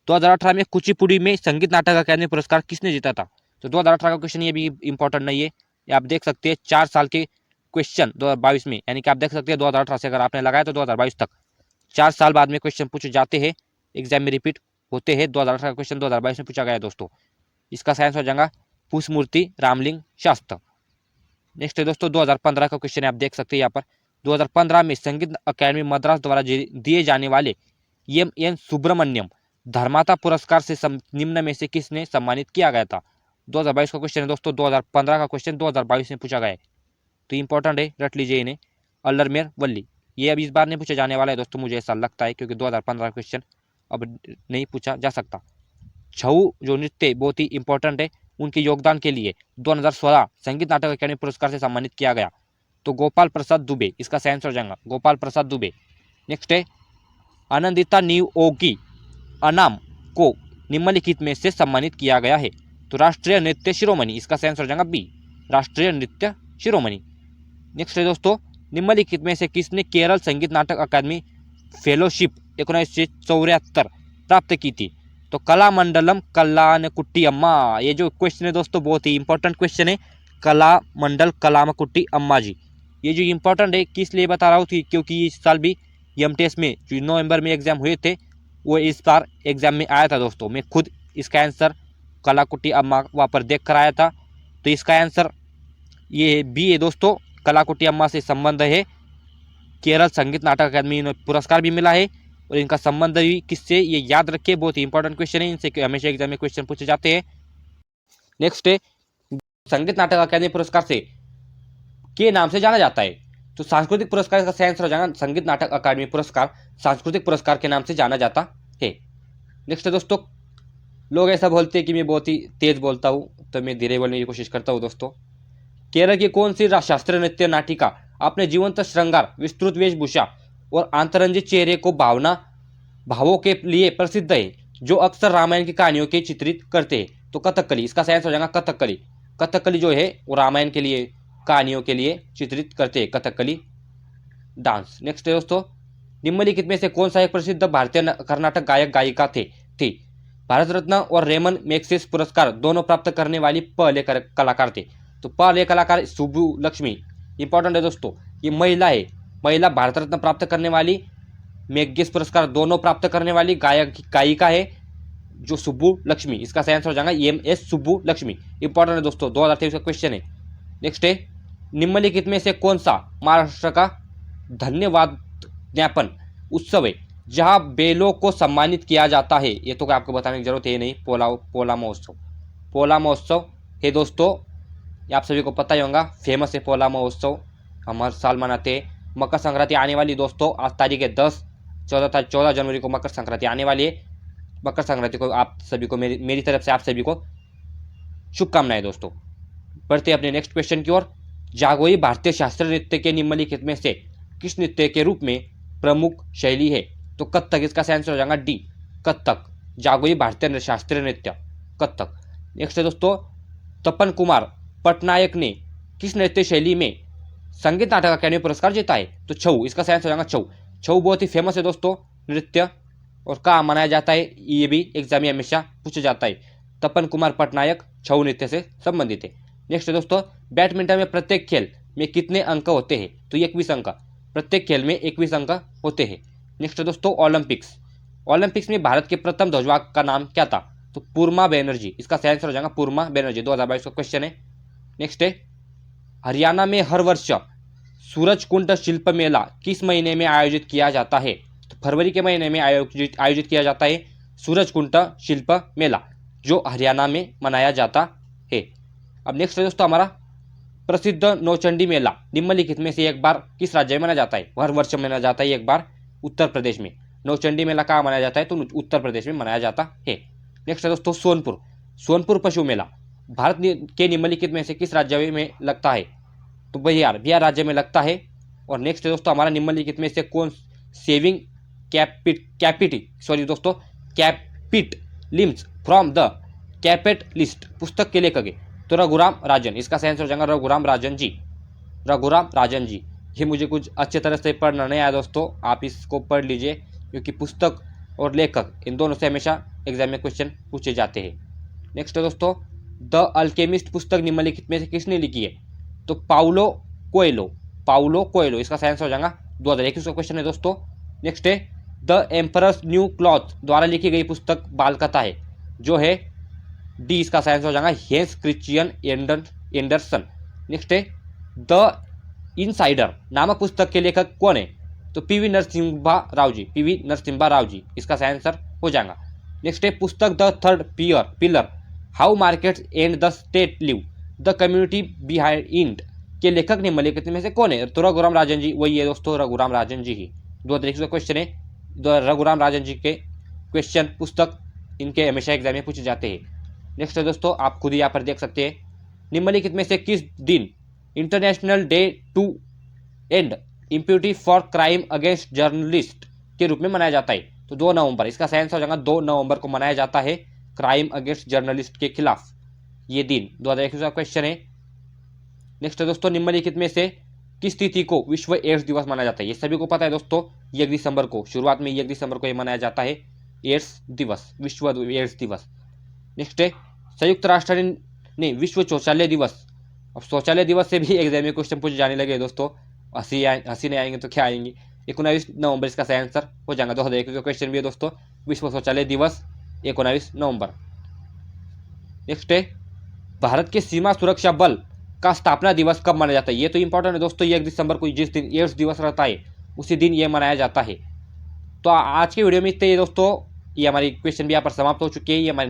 [SPEAKER 1] 2018 में कुचिपुड़ी में संगीत नाटक अकादमी पुरस्कार किसने जीता था? तो 2018 का क्वेश्चन ये भी इंपॉर्टेंट नहीं है, ये आप देख सकते हैं 4 साल के क्वेश्चन 2022 में, यानी कि आप देख सकते हैं 2018 से अगर आपने लगाया तो 2022 तक 4 साल बाद में क्वेश्चन पूछे जाते हैं, एग्जाम में रिपीट होते हैं। 2018 का क्वेश्चन 2022 में पूछा गया है दोस्तों, इसका साइंस हो जाएगा पुष्पमूर्ति रामलिंग शास्त्र। नेक्स्ट है दोस्तों 2015 का क्वेश्चन है, आप देख सकते हैं यहाँ पर 2015 में संगीत अकादमी मद्रास द्वारा दिए जाने वाले एम सुब्रमण्यम धर्माता पुरस्कार से निम्न में से किसने सम्मानित किया गया था? 2022 का क्वेश्चन है दोस्तों, 2015 का क्वेश्चन 2022 में पूछा गया है, तो इंपॉर्टेंट है, रट लीजिए इन्हें। अल्लरमेर वल्ली, ये अब इस बार नहीं पूछा जाने वाला है दोस्तों, मुझे ऐसा लगता है, क्योंकि 2015 का क्वेश्चन अब नहीं पूछा जा सकता। छऊ जो नृत्य बहुत ही इंपॉर्टेंट है, उनके योगदान के लिए 2016 संगीत नाटक अकादमी पुरस्कार से सम्मानित किया गया, तो गोपाल प्रसाद दुबे, इसका सही आंसर हो जाएगा गोपाल प्रसाद दुबे। नेक्स्ट है आनंदिता नियोगी अनाम को निम्नलिखित में से सम्मानित किया गया है? तो राष्ट्रीय नृत्य शिरोमणि, इसका सही आंसर हो जाएगा बी, राष्ट्रीय नृत्य शिरोमणि। नेक्स्ट है दोस्तों, निम्नलिखित में से किसने केरल संगीत नाटक अकादमी फेलोशिप 1974 प्राप्त की थी? तो कलामंडलम कलानकुट्टी अम्मा, ये जो क्वेश्चन है दोस्तों बहुत ही इंपॉर्टेंट क्वेश्चन है, कलामंडल कलामकुट्टी अम्मा जी, ये जो इंपॉर्टेंट है किस लिए बता रहा हूँ थी, क्योंकि इस साल भी एमटीएस में जो नवंबर में एग्जाम हुए थे वो इस बार एग्जाम में आया था दोस्तों, मैं खुद इसका आंसर कलाकुट्टी अम्मा वहाँ पर देख कर आया था, तो इसका आंसर ये बी है दोस्तों, कलाकुट्टी अम्मा से संबंध है, केरल संगीत नाटक अकादमी पुरस्कार भी मिला है, और इनका संबंध भी किससे, ये याद रखिए, बहुत ही इंपॉर्टेंट क्वेश्चन है, इनसे हमेशा एग्जाम में क्वेश्चन पूछे जाते हैं। नेक्स्ट है संगीत नाटक अकादमी पुरस्कार से के नाम से जाना जाता है? तो सांस्कृतिक पुरस्कार का सही आंसर हो जाएगा संगीत नाटक अकादमी पुरस्कार सांस्कृतिक पुरस्कार के नाम से जाना जाता है। नेक्स्ट है दोस्तों, लोग ऐसा बोलते हैं कि मैं बहुत ही तेज बोलता हूँ, तो मैं धीरे बोलने की कोशिश करता हूँ दोस्तों। केरल की कौन सी शास्त्रीय नृत्य नाटिका अपने जीवंत श्रृंगार, विस्तृत वेशभूषा और आंतरंजित चेहरे को भावों के लिए प्रसिद्ध है, जो अक्सर रामायण की कहानियों के चित्रित करते हैं? तो कथकली, इसका सही आंसर हो जाएगा कथकली। कथकली जो है वो रामायण के लिए कहानियों के लिए चित्रित करते हैं, कथकली डांस। नेक्स्ट है दोस्तों, निम्नलिखित में से कौन सा एक प्रसिद्ध भारतीय कर्नाटक गायक गायिका थी? भारत रत्न और रेमन मैग्सेसे पुरस्कार दोनों प्राप्त करने वाली पहले कलाकार थे। तो पहले कलाकार सुब्बू लक्ष्मी, इंपॉर्टेंट है दोस्तों, ये महिला है, महिला भारत रत्न प्राप्त करने वाली, मैग्सेसे पुरस्कार दोनों प्राप्त करने वाली गायिका है जो सुब्बू लक्ष्मी, इसका सही आंसर हो जाएगा MS सुब्बू लक्ष्मी। इंपॉर्टेंट है दोस्तों, 2023 का क्वेश्चन है। नेक्स्ट है निम्नलिखित में से कौन सा महाराष्ट्र का धन्यवाद ज्ञापन उत्सव है जहां बेलों को सम्मानित किया जाता है? ये तो आपको बताने की जरूरत है नहीं, पोला महोत्सव है दोस्तों, आप सभी को पता ही होगा, फेमस है पोला महोत्सव, हम हर साल मनाते हैं। मकर संक्रांति आने वाली दोस्तों, आज तारीख है 14 जनवरी को मकर संक्रांति आने वाली है। मकर संक्रांति को आप सभी को मेरी तरफ से आप सभी को शुभकामनाएं दोस्तों। बढ़ते अपने नेक्स्ट क्वेश्चन की ओर। जागोई भारतीय शास्त्रीय नृत्य के निम्नलिखित में से किस नृत्य के रूप में प्रमुख शैली है? तो कथक, इसका सही आंसर हो जाएगा डी, कथक। जागोई भारतीय शास्त्रीय नृत्य कथक। नेक्स्ट है दोस्तों, तपन कुमार पटनायक ने किस नृत्य शैली में संगीत नाटक अकादमी पुरस्कार जीता है? तो छऊ, इसका सही आंसर हो जाएगा छऊ बहुत ही फेमस है दोस्तों नृत्य, और कहाँ मनाया जाता है ये भी एग्जाम में हमेशा पूछा जाता है। तपन कुमार पटनायक छऊ नृत्य से संबंधित है। नेक्स्ट दोस्तों, बैडमिंटन में प्रत्येक खेल में कितने अंक होते हैं? तो 21 अंक, प्रत्येक खेल में 21 अंक होते हैं। नेक्स्ट दोस्तों, ओलंपिक्स में भारत के प्रथम ध्वजवाहक का नाम क्या था? तो पूर्मा बैनर्जी, इसका सही आंसर हो जाएगा पूर्मा बैनर्जी, 2022 का क्वेश्चन है। नेक्स्ट है हरियाणा में हर वर्ष सूरजकुंड शिल्प मेला किस महीने में आयोजित किया जाता है? तो फरवरी के महीने में आयोजित किया जाता है सूरजकुंड शिल्प मेला, जो हरियाणा में मनाया जाता है। अब नेक्स्ट है दोस्तों हमारा प्रसिद्ध नौचंडी मेला निम्नलिखित में से एक बार किस राज्य में मनाया जाता है? हर वर्ष मनाया जाता है एक बार उत्तर प्रदेश में। नौचंडी मेला कहाँ मनाया जाता है? तो उत्तर प्रदेश में मनाया जाता है। नेक्स्ट है दोस्तों सोनपुर पशु मेला भारत के निम्नलिखित में से किस राज्य में लगता है? तो बिहार राज्य में लगता है। और नेक्स्ट है दोस्तों हमारा निम्नलिखित में से कौन saving capitalism from the capitalists पुस्तक के लेखक है? तो रघुराम राजन। इसका सही आंसर हो जाएगा रघुराम राजन जी। रघुराम राजन जी। ये मुझे कुछ अच्छे तरह से पढ़ना नहीं आया दोस्तों, आप इसको पढ़ लीजिए, क्योंकि पुस्तक और लेखक इन दोनों से हमेशा एग्जाम में क्वेश्चन पूछे जाते हैं। नेक्स्ट है दोस्तों, द अल्केमिस्ट पुस्तक निम्नलिखित में से किसने लिखी है? तो पाउलो कोएलो। इसका सही आंसर हो जाएगा 2021 का क्वेश्चन है दोस्तों। नेक्स्ट है, द एम्परर्स न्यू क्लॉथ द्वारा लिखी गई पुस्तक बाल कथा है, जो है डी। इसका सही आंसर हो जाएगा हेंस क्रिश्चियन एंडरसन। नेक्स्ट है, द इनसाइडर नामक पुस्तक के लेखक कौन है? तो पीवी नरसिम्हा राव जी। इसका सही आंसर हो जाएगा। नेक्स्ट है, पुस्तक the third pillar how markets and the state live the community behind के लेखक निम्नलिखित में से कौन है? तो रघुराम राजन जी वही है दोस्तों, रघुराम राजन जी ही। 2021 का क्वेश्चन है, रघुराम राजन जी के क्वेश्चन पुस्तक इनके हमेशा एग्जाम में पूछे जाते हैं। नेक्स्ट है दोस्तों, आप खुद ही यहाँ पर देख सकते हैं, निम्नलिखित में से किस दिन international day to end impunity for crime against journalist के रूप में मनाया जाता है? तो 2 नवंबर। इसका सही आंसर हो जाएगा 2 नवंबर को मनाया जाता है क्राइम अगेंस्ट जर्नलिस्ट के खिलाफ ये दिन। 2021 का क्वेश्चन है। नेक्स्ट है दोस्तों, निम्नलिखित में से किस तिथि को विश्व एड्स दिवस माना जाता है? ये सभी को पता है दोस्तों, 1 दिसंबर को, शुरुआत में 1 दिसंबर को ये मनाया जाता है एड्स दिवस, विश्व एड्स दिवस। नेक्स्ट है, संयुक्त राष्ट्र ने विश्व शौचालय दिवस, अब शौचालय दिवस से भी एग्जाम में क्वेश्चन पूछे जाने लगे दोस्तों, हंसी नहीं आएंगे तो क्या आएंगे। 19 नवंबर इसका सही आंसर हो जाएगा। 2021 का क्वेश्चन भी है दोस्तों, विश्व शौचालय दिवस 19 नवंबर। नेक्स्ट है, भारत के सीमा सुरक्षा बल का स्थापना दिवस कब मनाया जाता है? ये तो इंपॉर्टेंट है दोस्तों, 1 दिसंबर को, जिस दिन एड्स दिवस रहता है उसी दिन ये मनाया जाता है। तो आज के वीडियो में इतने ही दोस्तों, ये हमारी क्वेश्चन भी यहाँ पर समाप्त हो चुकी है। ये हमारी